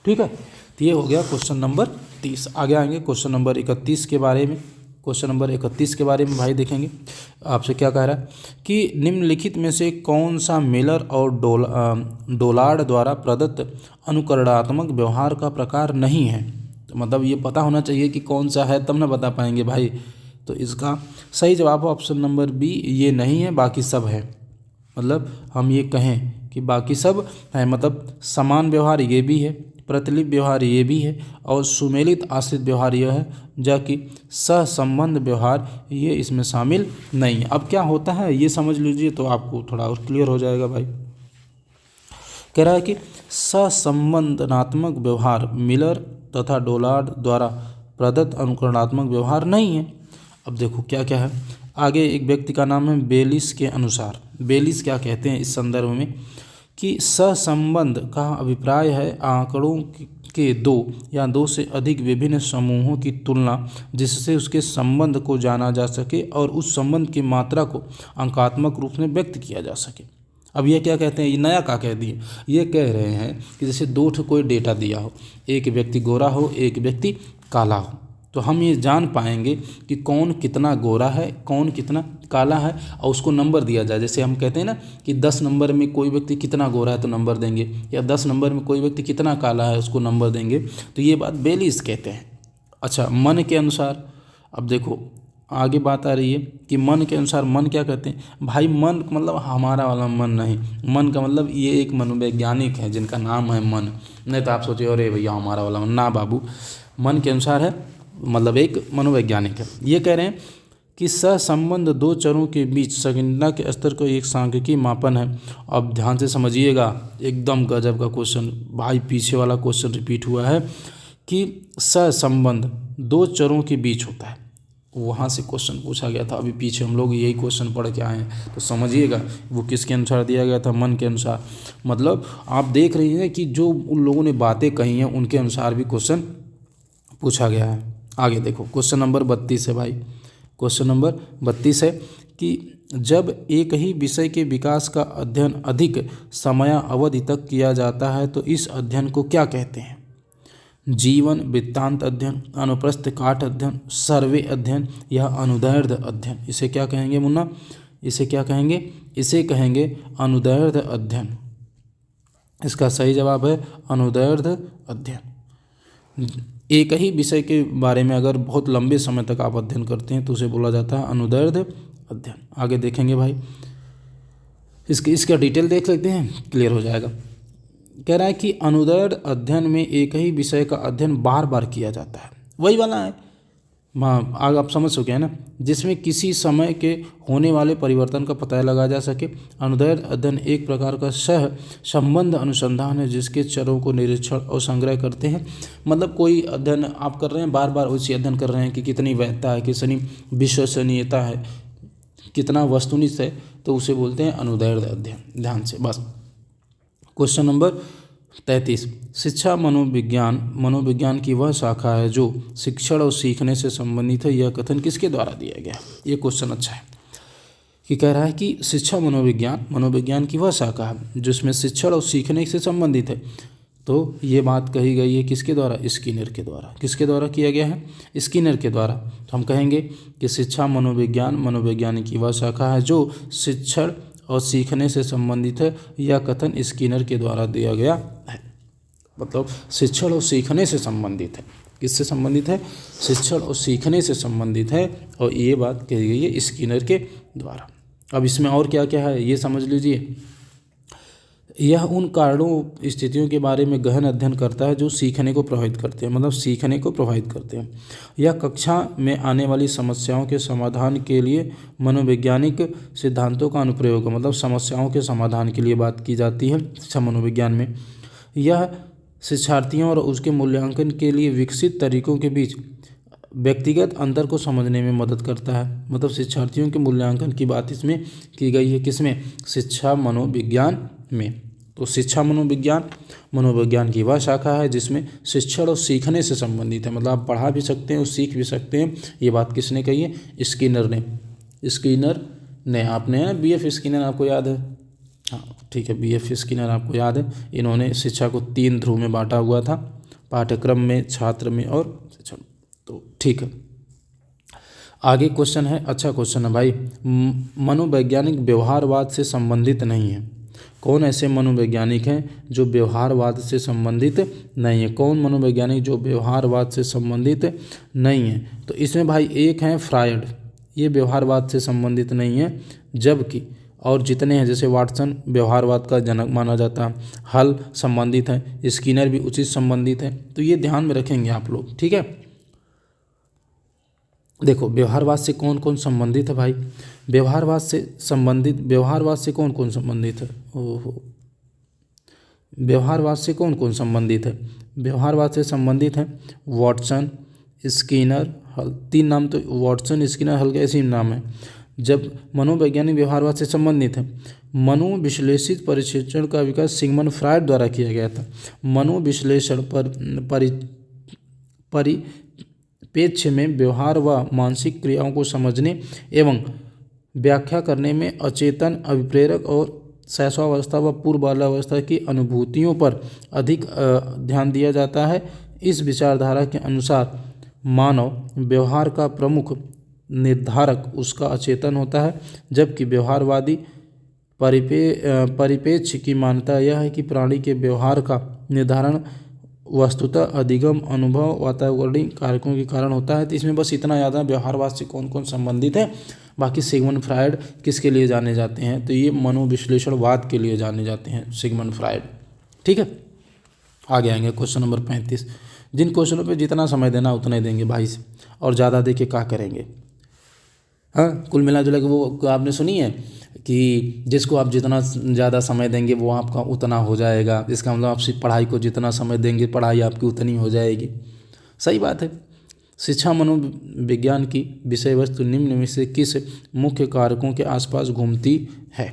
ठीक है, तो ये हो गया क्वेश्चन नंबर 30। आगे आएंगे क्वेश्चन नंबर 31 के बारे में। क्वेश्चन नंबर 31 के बारे में भाई देखेंगे, आपसे क्या कह रहा है कि निम्नलिखित में से कौन सा मिलर और डोलार्ड द्वारा प्रदत्त अनुकरणात्मक व्यवहार का प्रकार नहीं है? तो मतलब ये पता होना चाहिए कि कौन सा है, तब ना बता पाएंगे भाई। तो इसका सही जवाब ऑप्शन नंबर बी, ये नहीं है, बाकी सब है। मतलब हम ये कहें कि बाकी सब है, मतलब समान व्यवहार ये भी है, प्रतिलिप व्यवहार ये भी है, और सुमेलित आश्रित व्यवहार यह है, जबकि सहसंबंध व्यवहार ये इसमें शामिल नहीं है। अब क्या होता है ये समझ लीजिए तो आपको थोड़ा और क्लियर हो जाएगा भाई। कह रहा है कि सहसंबंधनात्मक व्यवहार मिलर तथा डोलार्ड द्वारा प्रदत्त अनुकरणात्मक व्यवहार नहीं है। अब देखो क्या क्या है आगे। एक व्यक्ति का नाम है बेलिस के अनुसार, बेलिस क्या कहते हैं इस संदर्भ में कि सहसंबंध का अभिप्राय है आंकड़ों के दो या दो से अधिक विभिन्न समूहों की तुलना, जिससे उसके संबंध को जाना जा सके और उस संबंध की मात्रा को अंकात्मक रूप में व्यक्त किया जा सके। अब ये क्या कहते हैं, ये नया क्या कह दिए, ये कह रहे हैं कि जैसे दो ठो कोई डेटा दिया हो, एक व्यक्ति गोरा हो एक व्यक्ति काला हो, तो हम ये जान पाएंगे कि कौन कितना गोरा है कौन कितना काला है, और उसको नंबर दिया जाए। जैसे हम कहते हैं ना कि 10 नंबर में कोई व्यक्ति कितना गोरा है तो नंबर देंगे, या 10 नंबर में कोई व्यक्ति कितना काला है उसको नंबर देंगे। तो ये बात बेलिस कहते हैं। अच्छा, मन के अनुसार, अब देखो आगे बात आ रही है कि मन के अनुसार, मन क्या कहते हैं भाई? मन मतलब हमारा वाला मन नहीं, मन का मतलब ये एक मनोवैज्ञानिक है जिनका नाम है मन। नहीं तो आप सोचे अरे भैया हमारा वाला मन, ना बाबू, मन के अनुसार है, मतलब एक मनोवैज्ञानिक है। ये कह रहे हैं कि सहसंबंध दो चरों के बीच संकीर्णता के स्तर को एक सांख्यिकीय मापन है। अब ध्यान से समझिएगा, एकदम गजब का क्वेश्चन भाई, पीछे वाला क्वेश्चन रिपीट हुआ है कि सहसंबंध दो चरों के बीच होता है, वहाँ से क्वेश्चन पूछा गया था। अभी पीछे हम लोग यही क्वेश्चन पढ़ के आए हैं, तो समझिएगा वो किसके अनुसार दिया गया था, मन के अनुसार। मतलब आप देख रही हैं कि जो उन लोगों ने बातें कही हैं उनके अनुसार भी क्वेश्चन पूछा गया है। आगे देखो क्वेश्चन नंबर 32 है भाई। क्वेश्चन नंबर 32 है कि जब एक ही विषय के विकास का अध्ययन अधिक समय अवधि तक किया जाता है तो इस अध्ययन को क्या कहते हैं? जीवन वृत्तांत अध्ययन, अनुप्रस्थ काट अध्ययन, सर्वे अध्ययन या अनुदैर्ध्य अध्ययन? इसे क्या कहेंगे मुन्ना? इसे क्या कहेंगे? इसे कहेंगे अनुदैर्ध्य अध्ययन। इसका सही जवाब है अनुदैर्ध्य अध्ययन। एक ही विषय के बारे में अगर बहुत लंबे समय तक आप अध्ययन करते हैं तो उसे बोला जाता है अनुदैर्ध्य अध्ययन। आगे देखेंगे भाई, इसका डिटेल देख लेते हैं, क्लियर हो जाएगा। कह रहा है कि अनुदैर्ध्य अध्ययन में एक ही विषय का अध्ययन बार बार किया जाता है, वही वाला है आगे आप समझ चुके हैं ना, जिसमें किसी समय के होने वाले परिवर्तन का पता लगाया जा सके। अनुदैर्ध्य अध्ययन एक प्रकार का सह संबंध अनुसंधान है जिसके चरों को निरीक्षण और संग्रह करते हैं। मतलब कोई अध्ययन आप कर रहे हैं, बार बार उसी अध्ययन कर रहे हैं कि कितनी वैधता है, कितनी विश्वसनीयता है, कितना वस्तुनिष्ठ है, तो उसे बोलते हैं अनुदैर्ध्य अध्ययन। ध्यान से बस। क्वेश्चन नंबर 33, शिक्षा मनोविज्ञान की वह शाखा है जो शिक्षण और सीखने से संबंधित है। यह कथन किसके द्वारा दिया गया? ये क्वेश्चन अच्छा है कि कह रहा है कि शिक्षा मनोविज्ञान की वह शाखा है जिसमें शिक्षण और सीखने से संबंधित है। तो ये बात कही गई है किसके द्वारा? स्किनर के द्वारा। किसके द्वारा किया गया है? स्किनर के द्वारा। तो हम कहेंगे कि शिक्षा मनोविज्ञान की वह शाखा है जो शिक्षण और सीखने से संबंधित है। यह कथन स्किनर के द्वारा दिया गया है। मतलब शिक्षण और सीखने से संबंधित है। किससे संबंधित है? शिक्षण और सीखने से संबंधित है, और ये बात कही गई है स्किनर के द्वारा। अब इसमें और क्या क्या है ये समझ लीजिए। यह उन कारणों स्थितियों के बारे में गहन अध्ययन करता है जो सीखने को प्रभावित करते हैं। मतलब सीखने को प्रभावित करते हैं। यह कक्षा में आने वाली समस्याओं के समाधान के लिए मनोवैज्ञानिक सिद्धांतों का अनुप्रयोग है। मतलब समस्याओं के समाधान के लिए बात की जाती है शिक्षा मनोविज्ञान में। यह शिक्षार्थियों और उसके मूल्यांकन के लिए विकसित तरीकों के बीच व्यक्तिगत अंतर को समझने में मदद करता है। मतलब शिक्षार्थियों के मूल्यांकन की बात इसमें की गई है। किसमें? शिक्षा मनोविज्ञान में। तो शिक्षा मनोविज्ञान की वह शाखा है जिसमें शिक्षण और सीखने से संबंधित है। मतलब आप पढ़ा भी सकते हैं और सीख भी सकते हैं। ये बात किसने कही है? स्किनर ने। आपने BF स्किनर आपको याद है? हाँ ठीक है, BF स्किनर आपको याद है। इन्होंने शिक्षा को 3 ध्रुव में बांटा हुआ था, पाठ्यक्रम में, छात्र में और शिक्षण। तो ठीक है, आगे क्वेश्चन है। अच्छा क्वेश्चन है भाई। मनोवैज्ञानिक व्यवहारवाद से संबंधित नहीं है। कौन ऐसे मनोवैज्ञानिक हैं जो व्यवहारवाद से संबंधित नहीं है? कौन मनोवैज्ञानिक जो व्यवहारवाद से संबंधित नहीं है? तो इसमें भाई एक है फ्रायड, ये व्यवहारवाद से संबंधित नहीं है। जबकि और जितने हैं जैसे वाटसन व्यवहारवाद का जनक माना जाता है, हल संबंधित है, स्किनर भी उचित संबंधित है। तो ये ध्यान में रखेंगे आप लोग, ठीक है। देखो व्यवहारवाद से कौन कौन संबंधित है भाई? व्यवहारवाद से कौन कौन संबंधित है? व्यवहारवाद से कौन कौन संबंधित है? व्यवहारवाद से संबंधित है वाटसन, स्किनर, हल। 3 नाम तो वाटसन, स्किनर, हल के ऐसे ही नाम है। जब मनोवैज्ञानिक व्यवहारवाद से संबंधित है, मनोविश्लेषित परिक्षेक्षण का विकास सिगमंड फ्रायड द्वारा किया गया था। मनोविश्लेषण परिप्रेक्ष्य में व्यवहार व मानसिक क्रियाओं को समझने एवं व्याख्या करने में अचेतन, अभिप्रेरक और शैशवावस्था व पूर्व बाल्यावस्था की अनुभूतियों पर अधिक ध्यान दिया जाता है। इस विचारधारा के अनुसार मानव व्यवहार का प्रमुख निर्धारक उसका अचेतन होता है, जबकि व्यवहारवादी परिप्रेक्ष्य की मान्यता यह है कि प्राणी के व्यवहार का निर्धारण वस्तुतः अधिगम, अनुभव, वातावरणीय कारकों के कारण होता है। तो इसमें बस इतना याद है व्यवहारवाद से कौन कौन संबंधित है। बाकी सिगमंड फ्रायड किसके लिए जाने जाते हैं? तो ये मनोविश्लेषणवाद के लिए जाने जाते हैं सिगमंड फ्रायड, ठीक है। आगे आएंगे क्वेश्चन नंबर 35। जिन क्वेश्चनों पे जितना समय देना उतना ही देंगे भाई, और ज़्यादा दे के क्या करेंगे? हाँ, कुल मिला जुला के वो आपने सुनी है कि जिसको आप जितना ज़्यादा समय देंगे वो आपका उतना हो जाएगा। इसका मतलब आप पढ़ाई को जितना समय देंगे पढ़ाई आपकी उतनी हो जाएगी। सही बात है। शिक्षा मनोविज्ञान की विषय वस्तु निम्न में से किस मुख्य कारकों के आसपास घूमती है?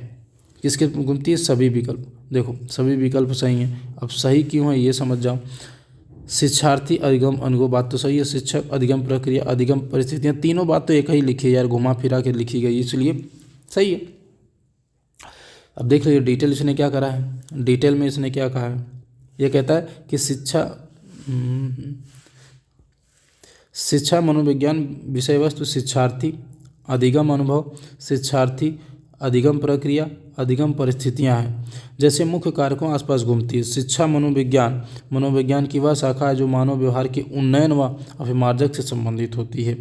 किसके घूमती है? सभी विकल्प। देखो सभी विकल्प सही हैं। अब सही क्यों है ये समझ जाओ। शिक्षार्थी, अधिगम, अनुभव, बात तो सही है। शिक्षक, अधिगम प्रक्रिया, अधिगम परिस्थितियाँ, तीनों बात तो एक ही लिखी है यार, घुमा फिरा के लिखी गई, इसलिए सही है। अब देख लीजिए डिटेल इसने क्या करा है। डिटेल में इसने क्या कहा है? ये कहता है कि शिक्षा मनोविज्ञान विषय वस्तु शिक्षार्थी, अधिगम अनुभव, शिक्षार्थी, अधिगम प्रक्रिया, अधिगम परिस्थितियाँ हैं जैसे मुख्य कारकों आसपास घूमती है। शिक्षा मनोविज्ञान की वह शाखा है जो मानव व्यवहार के उन्नयन व अभिमार्जक से संबंधित होती है।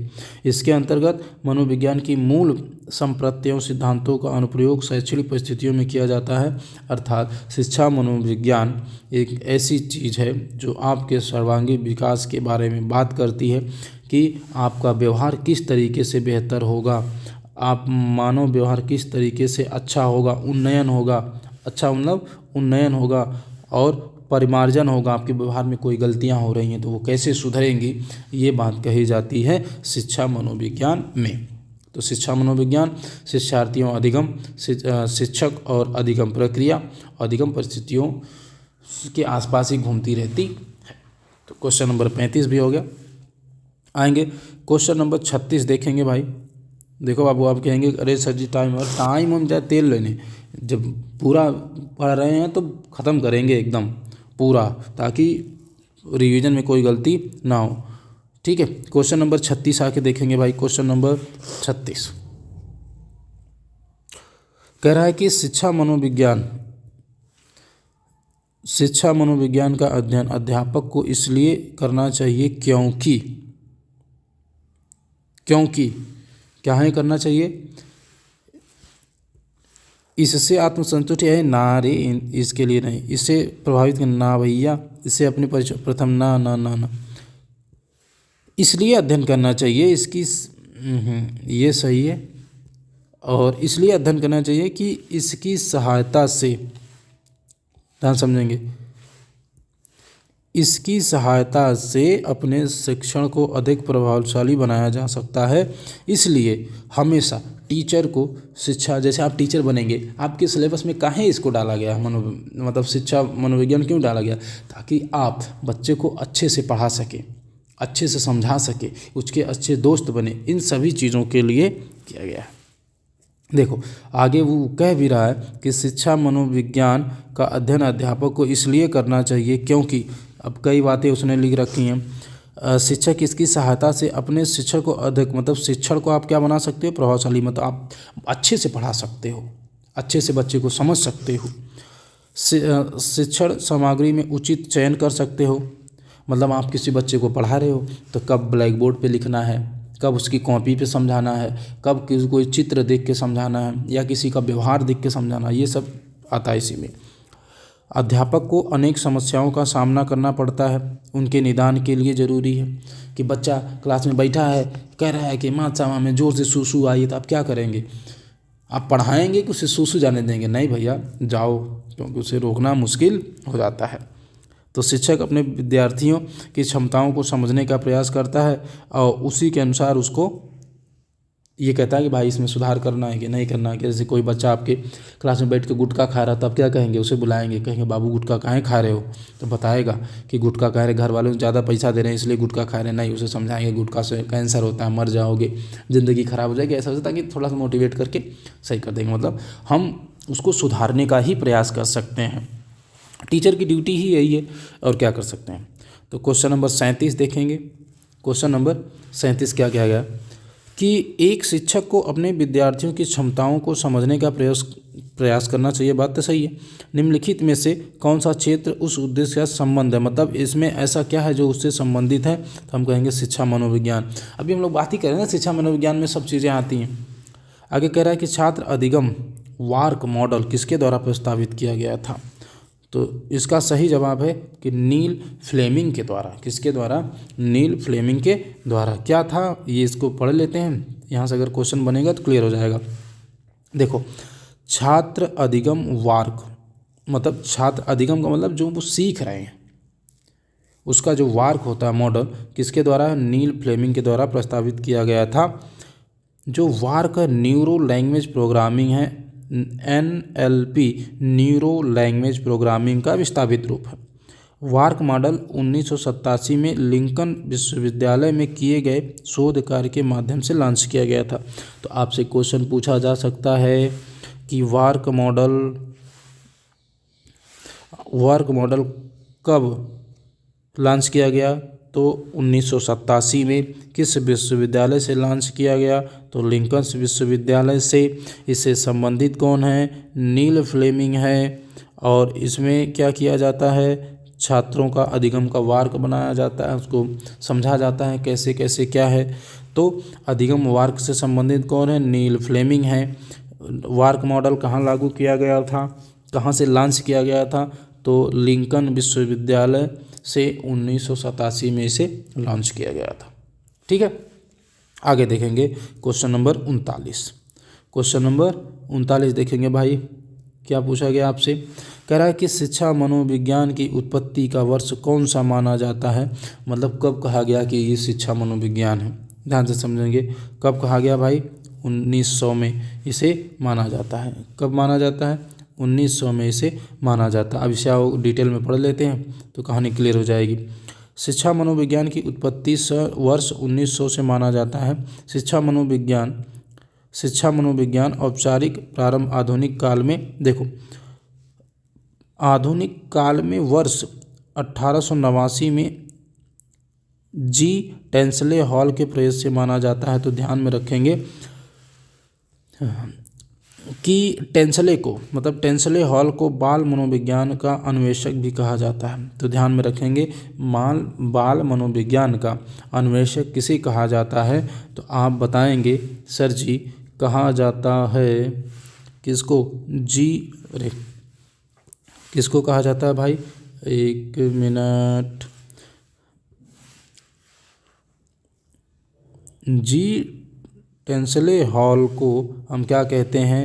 इसके अंतर्गत मनोविज्ञान की मूल संप्रत्ययों सिद्धांतों का अनुप्रयोग शैक्षणिक परिस्थितियों में किया जाता है। अर्थात शिक्षा मनोविज्ञान एक ऐसी चीज़ है जो आपके सर्वांगीण विकास के बारे में बात करती है कि आपका व्यवहार किस तरीके से बेहतर होगा, आप मानव व्यवहार किस तरीके से अच्छा होगा, उन्नयन होगा, अच्छा मतलब उन्नयन होगा और परिमार्जन होगा, आपके व्यवहार में कोई गलतियां हो रही हैं तो वो कैसे सुधरेंगी, ये बात कही जाती है शिक्षा मनोविज्ञान में। तो शिक्षा मनोविज्ञान शिक्षार्थियों अधिगम, शिक्षक और अधिगम प्रक्रिया, अधिगम परिस्थितियों के आसपास ही घूमती रहती है। तो क्वेश्चन नंबर 35 भी हो गया। आएंगे क्वेश्चन नंबर 36 देखेंगे भाई। देखो बाबू, आप कहेंगे अरे सर जी टाइम हम जाए तेल लेने, जब पूरा पढ़ रहे हैं तो ख़त्म करेंगे एकदम पूरा, ताकि रिवीजन में कोई गलती ना हो। ठीक है, क्वेश्चन नंबर 36 आके देखेंगे भाई। क्वेश्चन नंबर 36 कह रहा है कि शिक्षा मनोविज्ञान का अध्ययन अध्यापक को इसलिए करना चाहिए क्योंकि क्या है करना चाहिए, इससे आत्मसंतुष्टि है ना रे, इसके लिए नहीं, इससे प्रभावित ना भैया, इससे अपने परिचय प्रथम ना ना ना ना, इसलिए अध्ययन करना चाहिए, इसकी ये सही है। और इसलिए अध्ययन करना चाहिए कि इसकी सहायता से, ध्यान समझेंगे, इसकी सहायता से अपने शिक्षण को अधिक प्रभावशाली बनाया जा सकता है। इसलिए हमेशा टीचर को शिक्षा, जैसे आप टीचर बनेंगे, आपके सिलेबस में काहे इसको डाला गया, मतलब शिक्षा मनोविज्ञान क्यों डाला गया, ताकि आप बच्चे को अच्छे से पढ़ा सके, अच्छे से समझा सके, उसके अच्छे दोस्त बने, इन सभी चीज़ों के लिए किया गया है। देखो आगे वो कह भी रहा है कि शिक्षा मनोविज्ञान का अध्ययन अध्यापक को इसलिए करना चाहिए क्योंकि, अब कई बातें उसने लिख रखी हैं, शिक्षक इसकी सहायता से अपने शिक्षक को अधिक, मतलब शिक्षण को आप क्या बना सकते हो, प्रभावशाली, मतलब आप अच्छे से पढ़ा सकते हो, अच्छे से बच्चे को समझ सकते हो, शिक्षण सामग्री में उचित चयन कर सकते हो, मतलब आप किसी बच्चे को पढ़ा रहे हो तो कब ब्लैक बोर्ड पे लिखना है, कब उसकी कॉपी पे समझाना है, कब किसी कोई चित्र देख के समझाना है, या किसी का व्यवहार देख के समझाना है, ये सब आता है इसी में। अध्यापक को अनेक समस्याओं का सामना करना पड़ता है, उनके निदान के लिए ज़रूरी है कि बच्चा क्लास में बैठा है, कह रहा है कि माँ चामा में ज़ोर से सूसू आई, तो आप क्या करेंगे, आप पढ़ाएंगे कि उसे सूसू जाने देंगे, नहीं भैया जाओ, क्योंकि उसे रोकना मुश्किल हो जाता है। तो शिक्षक अपने विद्यार्थियों की क्षमताओं को समझने का प्रयास करता है और उसी के अनुसार उसको ये कहता है कि भाई इसमें सुधार करना है कि नहीं करना है। जैसे कोई बच्चा आपके क्लास में बैठ के गुटखा खा रहा था, आप क्या कहेंगे, उसे बुलाएंगे, कहेंगे बाबू गुटखा काहे खा रहे हो, तो बताएगा कि गुटखा खा रहे, घर वालों ने ज़्यादा पैसा दे रहे हैं इसलिए गुटखा खा रहे हैं, नहीं, उसे समझाएंगे गुटखा से कैंसर होता है, मर जाओगे, ज़िंदगी ख़राब हो जाएगी, ऐसा होता है कि थोड़ा सा मोटिवेट करके सही कर देंगे। मतलब हम उसको सुधारने का ही प्रयास कर सकते हैं, टीचर की ड्यूटी ही यही है, और क्या कर सकते हैं। तो क्वेश्चन नंबर 37 देखेंगे। क्वेश्चन नंबर 37 क्या कहा गया कि एक शिक्षक को अपने विद्यार्थियों की क्षमताओं को समझने का प्रयास करना चाहिए, बात तो सही है। निम्नलिखित में से कौन सा क्षेत्र उस उद्देश्य का संबंध है, मतलब इसमें ऐसा क्या है जो उससे संबंधित है, तो हम कहेंगे शिक्षा मनोविज्ञान। अभी हम लोग बात ही करें ना, शिक्षा मनोविज्ञान में सब चीज़ें आती हैं। आगे कह रहा है कि छात्र अधिगम वार्क मॉडल किसके द्वारा प्रस्तावित किया गया था, तो इसका सही जवाब है कि नील फ्लेमिंग के द्वारा। किसके द्वारा, नील फ्लेमिंग के द्वारा। क्या था ये, इसको पढ़ लेते हैं, यहाँ से अगर क्वेश्चन बनेगा तो क्लियर हो जाएगा। देखो छात्र अधिगम वार्क, मतलब छात्र अधिगम का मतलब जो वो सीख रहे हैं उसका जो वार्क होता है मॉडल, किसके द्वारा, नील फ्लेमिंग के द्वारा प्रस्तावित किया गया था। जो वार्क न्यूरो लैंग्वेज प्रोग्रामिंग है, NLP न्यूरो लैंग्वेज प्रोग्रामिंग का विस्तारित रूप है। वार्क मॉडल 1987 में लिंकन विश्वविद्यालय में किए गए शोध कार्य के माध्यम से लॉन्च किया गया था। तो आपसे क्वेश्चन पूछा जा सकता है कि वार्क मॉडल कब लॉन्च किया गया, तो 1987 में। किस विश्वविद्यालय से लॉन्च किया गया, तो लिंकन विश्वविद्यालय से। इससे संबंधित कौन है, नील फ्लेमिंग है। और इसमें क्या किया जाता है, छात्रों का अधिगम का वार्क बनाया जाता है, उसको समझा जाता है कैसे कैसे क्या है। तो अधिगम वार्क से संबंधित कौन है, नील फ्लेमिंग है। वार्क मॉडल कहाँ लागू किया गया था, कहाँ से लॉन्च किया गया था, तो लिंकन विश्वविद्यालय से 1987 में इसे लॉन्च किया गया था। ठीक है, आगे देखेंगे क्वेश्चन नंबर 39। क्वेश्चन नंबर 39 देखेंगे भाई, क्या पूछा गया आपसे। कह रहा है कि शिक्षा मनोविज्ञान की उत्पत्ति का वर्ष कौन सा माना जाता है, मतलब कब कहा गया कि ये शिक्षा मनोविज्ञान है। ध्यान से समझेंगे, कब कहा गया भाई, 1900 में इसे माना जाता है। कब माना जाता है, 1900 में इसे माना जाता है। अब इसे आओ डिटेल में पढ़ लेते हैं तो कहानी क्लियर हो जाएगी। शिक्षा मनोविज्ञान की उत्पत्ति वर्ष 1900 से माना जाता है। शिक्षा मनोविज्ञान औपचारिक प्रारंभ आधुनिक काल में, देखो आधुनिक काल में वर्ष 1889 में जी टेंसले हॉल के प्रयोग से माना जाता है। तो ध्यान में रखेंगे कि टेंसले को, मतलब टेंसले हॉल को बाल मनोविज्ञान का अन्वेषक भी कहा जाता है। तो ध्यान में रखेंगे, बाल मनोविज्ञान का अन्वेषक किसे कहा जाता है, तो आप बताएंगे सर जी कहा जाता है किसको, अरे किसको कहा जाता है भाई, एक मिनट, जी टेंसले हॉल को हम क्या कहते हैं,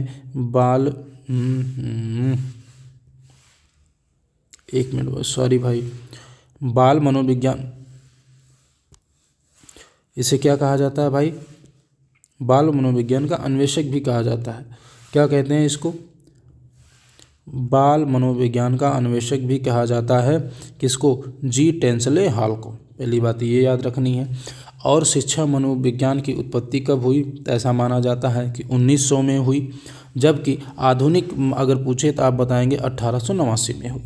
एक मिनट सॉरी भाई, बाल मनोविज्ञान, इसे क्या कहा जाता है भाई, बाल मनोविज्ञान का अन्वेषक भी कहा जाता है। क्या कहते हैं इसको, बाल मनोविज्ञान का अन्वेषक भी कहा जाता है। किसको, जी टेंसले हॉल को। पहली बात ये याद रखनी है। और शिक्षा मनोविज्ञान की उत्पत्ति कब हुई, तो ऐसा माना जाता है कि 1900 में हुई, जबकि आधुनिक अगर पूछे तो आप बताएंगे 1889 में हुई।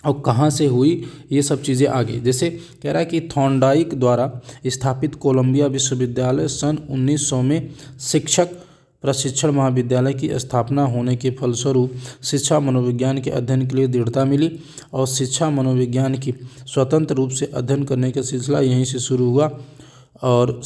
और कहाँ से हुई ये सब चीज़ें आगे, जैसे कह रहा है कि थॉर्नडाइक द्वारा स्थापित कोलंबिया विश्वविद्यालय सन 1900 में शिक्षक प्रशिक्षण महाविद्यालय की स्थापना होने के फलस्वरूप शिक्षा मनोविज्ञान के अध्ययन के लिए दृढ़ता मिली और शिक्षा मनोविज्ञान की स्वतंत्र रूप से अध्ययन करने का सिलसिला यहीं से शुरू हुआ। और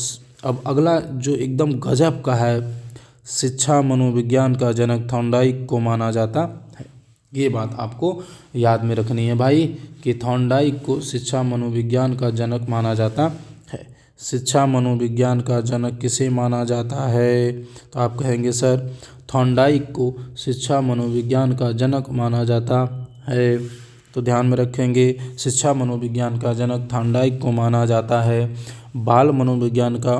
अब अगला जो एकदम गजब का है, शिक्षा मनोविज्ञान का जनक थॉर्नडाइक को माना जाता है। ये बात आपको याद में रखनी है भाई कि थॉर्नडाइक को शिक्षा मनोविज्ञान का जनक माना जाता है। शिक्षा मनोविज्ञान का जनक किसे माना जाता है, तो आप कहेंगे सर थॉर्नडाइक को शिक्षा मनोविज्ञान का जनक माना जाता है। तो ध्यान में रखेंगे, शिक्षा मनोविज्ञान का जनक थॉर्नडाइक को माना जाता है। बाल मनोविज्ञान का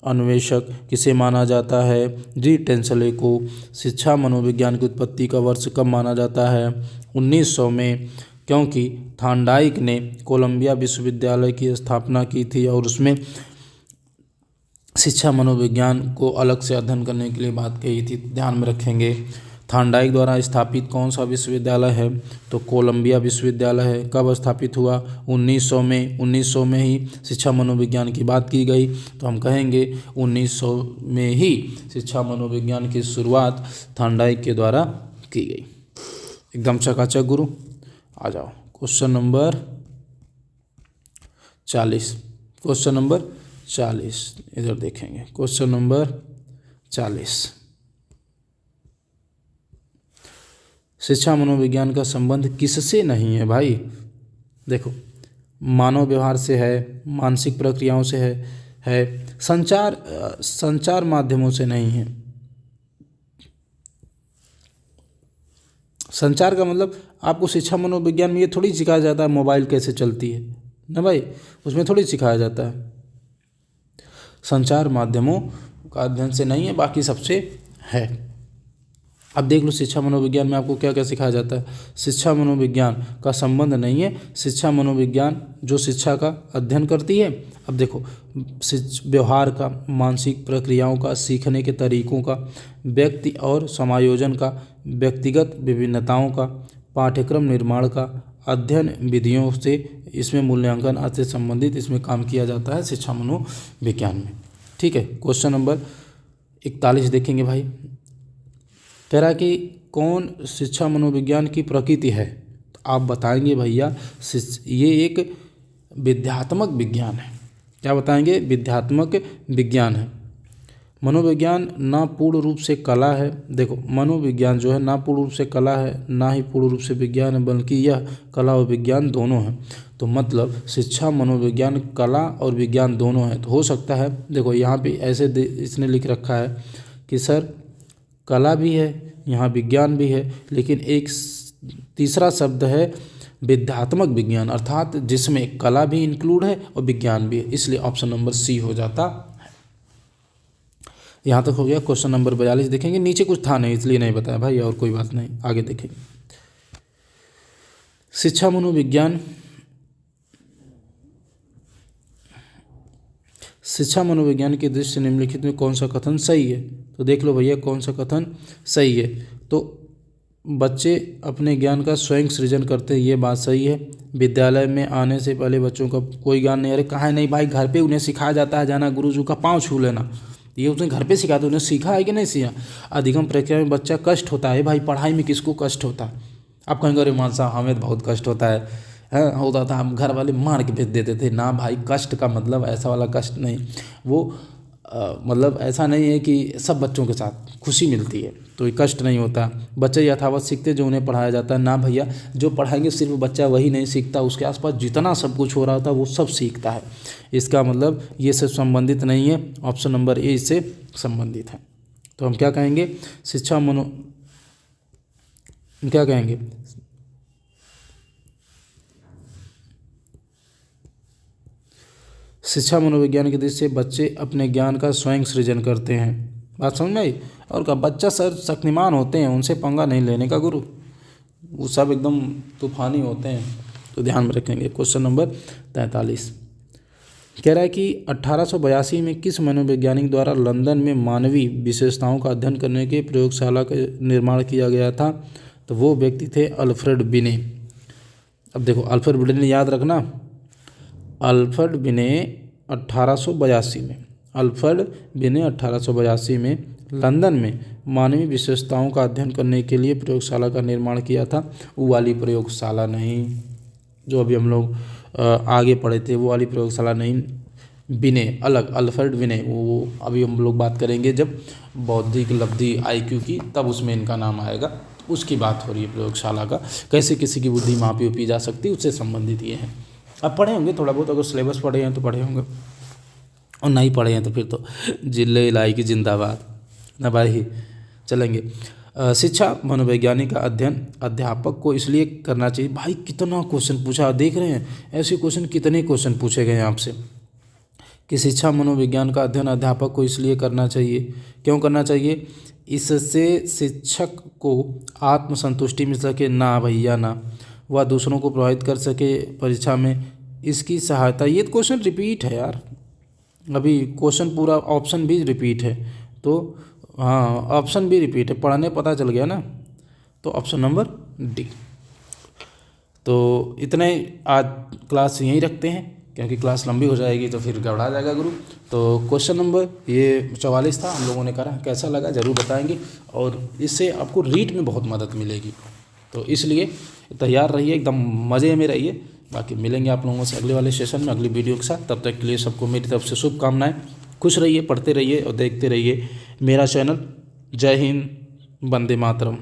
अन्वेषक किसे माना जाता है, जी टेंसले को। शिक्षा मनोविज्ञान की उत्पत्ति का वर्ष कब माना जाता है, 1900 में, क्योंकि थॉर्नडाइक ने कोलंबिया विश्वविद्यालय की स्थापना की थी और उसमें शिक्षा मनोविज्ञान को अलग से अध्ययन करने के लिए बात कही थी। ध्यान में रखेंगे, थॉर्नडाइक द्वारा स्थापित कौन सा विश्वविद्यालय है, तो कोलंबिया विश्वविद्यालय है। कब स्थापित हुआ, 1900 में। 1900 में ही शिक्षा मनोविज्ञान की बात की गई, तो हम कहेंगे 1900 में ही शिक्षा मनोविज्ञान की शुरुआत थॉर्नडाइक के द्वारा की गई। एकदम चकाचक गुरु। आ जाओ क्वेश्चन नंबर 40। क्वेश्चन नंबर 40 इधर देखेंगे, क्वेश्चन नंबर 40। शिक्षा मनोविज्ञान का संबंध किससे नहीं है भाई, देखो मानव व्यवहार से है, मानसिक प्रक्रियाओं से है, संचार माध्यमों से नहीं है। संचार का मतलब आपको शिक्षा मनोविज्ञान में ये थोड़ी सिखाया जाता है मोबाइल कैसे चलती है ना भाई, उसमें थोड़ी सिखाया जाता है। संचार माध्यमों का अध्ययन से नहीं है, बाकी सबसे है। अब देख लो शिक्षा मनोविज्ञान में आपको क्या क्या सिखाया जाता है। शिक्षा मनोविज्ञान का संबंध नहीं है, शिक्षा मनोविज्ञान जो शिक्षा का अध्ययन करती है। अब देखो व्यवहार का, मानसिक प्रक्रियाओं का, सीखने के तरीकों का, व्यक्ति और समायोजन का, व्यक्तिगत विभिन्नताओं का, पाठ्यक्रम निर्माण का, अध्ययन विधियों से इसमें मूल्यांकन आदि से संबंधित इसमें काम किया जाता है शिक्षा मनोविज्ञान में। ठीक है, क्वेश्चन नंबर 41 देखेंगे भाई। कह रहा कि कौन शिक्षा मनोविज्ञान की प्रकृति है, तो आप बताएंगे भैया ये एक विध्यात्मक विज्ञान है। क्या बताएंगे, विध्यात्मक विज्ञान है। मनोविज्ञान ना पूर्ण रूप से कला है। देखो, मनोविज्ञान जो है ना पूर्ण रूप से कला है, ना ही पूर्ण रूप से विज्ञान है, बल्कि यह कला और विज्ञान दोनों है। तो मतलब शिक्षा मनोविज्ञान कला और विज्ञान दोनों है। तो हो सकता है, देखो यहाँ पे ऐसे इसने लिख रखा है कि सर कला भी है, यहाँ विज्ञान भी है, लेकिन एक तीसरा शब्द है विद्यात्मक विज्ञान, अर्थात जिसमें कला भी इंक्लूड है और विज्ञान भी है, इसलिए ऑप्शन नंबर सी हो जाता है। यहाँ तक हो गया। क्वेश्चन नंबर 42 देखेंगे, नीचे कुछ था नहीं इसलिए नहीं बताया भाई, और कोई बात नहीं, आगे देखेंगे। शिक्षा मनोविज्ञान, शिक्षा मनोविज्ञान की दृष्टि से निम्नलिखित में कौन सा कथन सही है? तो देख लो भैया कौन सा कथन सही है। तो बच्चे अपने ज्ञान का स्वयं सृजन करते हैं, ये बात सही है। विद्यालय में आने से पहले बच्चों का कोई ज्ञान नहीं, अरे कहाँ नहीं भाई, घर पे उन्हें सिखाया जाता है जाना गुरुजी का पाँव छू लेना, ये उसने घर पे सिखाते, उन्हें सीखा है कि नहीं सीखा। अधिगम प्रक्रिया में बच्चा कष्ट होता है भाई, पढ़ाई में किसको कष्ट होता है? आप कहेंगे अरे मान साहब हमें तो बहुत कष्ट होता है होता था, हम घर वाले मार के भेज देते थे। ना भाई, कष्ट का मतलब ऐसा वाला कष्ट नहीं, वो मतलब ऐसा नहीं है कि सब बच्चों के साथ खुशी मिलती है तो ये कष्ट नहीं होता। बच्चे यथावत सीखते जो उन्हें पढ़ाया जाता है। ना भैया, जो पढ़ाएंगे सिर्फ बच्चा वही नहीं सीखता, उसके आसपास जितना सब कुछ हो रहा होता है वो सब सीखता है। इसका मतलब ये सब संबंधित नहीं है, ऑप्शन नंबर ए इससे संबंधित है। तो हम क्या कहेंगे? शिक्षा क्या कहेंगे? शिक्षा मनोविज्ञान की दृष्टि से बच्चे अपने ज्ञान का स्वयं सृजन करते हैं। बात समझ में आई? और का बच्चा सर शक्तिमान होते हैं, उनसे पंगा नहीं लेने का गुरु, वो सब एकदम तूफानी होते हैं, तो ध्यान में रखेंगे। क्वेश्चन नंबर 43 कह रहा है कि 1882 में किस मनोवैज्ञानिक द्वारा लंदन में मानवीय विशेषताओं का अध्ययन करने के प्रयोगशाला का निर्माण किया गया था? तो वो व्यक्ति थे अल्फ्रेड बिने। अब देखो, अल्फ्रेड बिने याद रखना, अल्फ्रेड बिने 1882 में, अल्फ्रेड बिने 1882 में लंदन में मानवीय विशेषताओं का अध्ययन करने के लिए प्रयोगशाला का निर्माण किया था। वो वाली प्रयोगशाला नहीं जो अभी हम लोग आगे पढ़े थे, वो वाली प्रयोगशाला नहीं, बिने अलग, अल्फ्रेड बिने, वो अभी हम लोग बात करेंगे जब बौद्धिक लब्धि IQ की, तब उसमें इनका नाम आएगा, उसकी बात हो रही है प्रयोगशाला का, कैसे किसी की बुद्धि मापी उपी जा सकती है, उससे संबंधित ये हैं। अब पढ़े होंगे थोड़ा बहुत, अगर सिलेबस पढ़े हैं तो पढ़े होंगे, और नहीं पढ़े हैं तो फिर तो जिले इलाई की जिंदाबाद ना भाई। चलेंगे। शिक्षा मनोवैज्ञानिक का अध्ययन अध्यापक को इसलिए करना चाहिए। भाई कितना क्वेश्चन पूछा, देख रहे हैं ऐसे क्वेश्चन, कितने क्वेश्चन पूछे गए हैं आपसे कि शिक्षा मनोविज्ञान का अध्ययन अध्यापक को इसलिए करना चाहिए। क्यों करना चाहिए? इससे शिक्षक को आत्मसंतुष्टि मिल सके, ना भैया ना, वह दूसरों को प्रभावित कर सके परीक्षा में, इसकी सहायता। ये क्वेश्चन रिपीट है यार, अभी क्वेश्चन पूरा ऑप्शन भी रिपीट है, तो हाँ ऑप्शन भी रिपीट है, पढ़ने पता चल गया ना, तो ऑप्शन नंबर डी। तो इतने आज क्लास यहीं रखते हैं, क्योंकि क्लास लंबी हो जाएगी तो फिर गड़बड़ा जाएगा गुरु। तो क्वेश्चन नंबर ये 44 था, हम लोगों ने करा, कैसा लगा ज़रूर बताएंगे, और इससे आपको रीड में बहुत मदद मिलेगी, तो इसलिए तैयार रहिए, एकदम मज़े में रहिए। बाकी मिलेंगे आप लोगों से अगले वाले सेशन में अगली वीडियो के साथ। तब तक के लिए सबको मेरी तरफ से शुभकामनाएं। खुश रहिए, पढ़ते रहिए और देखते रहिए मेरा चैनल। जय हिंद, वंदे मातरम।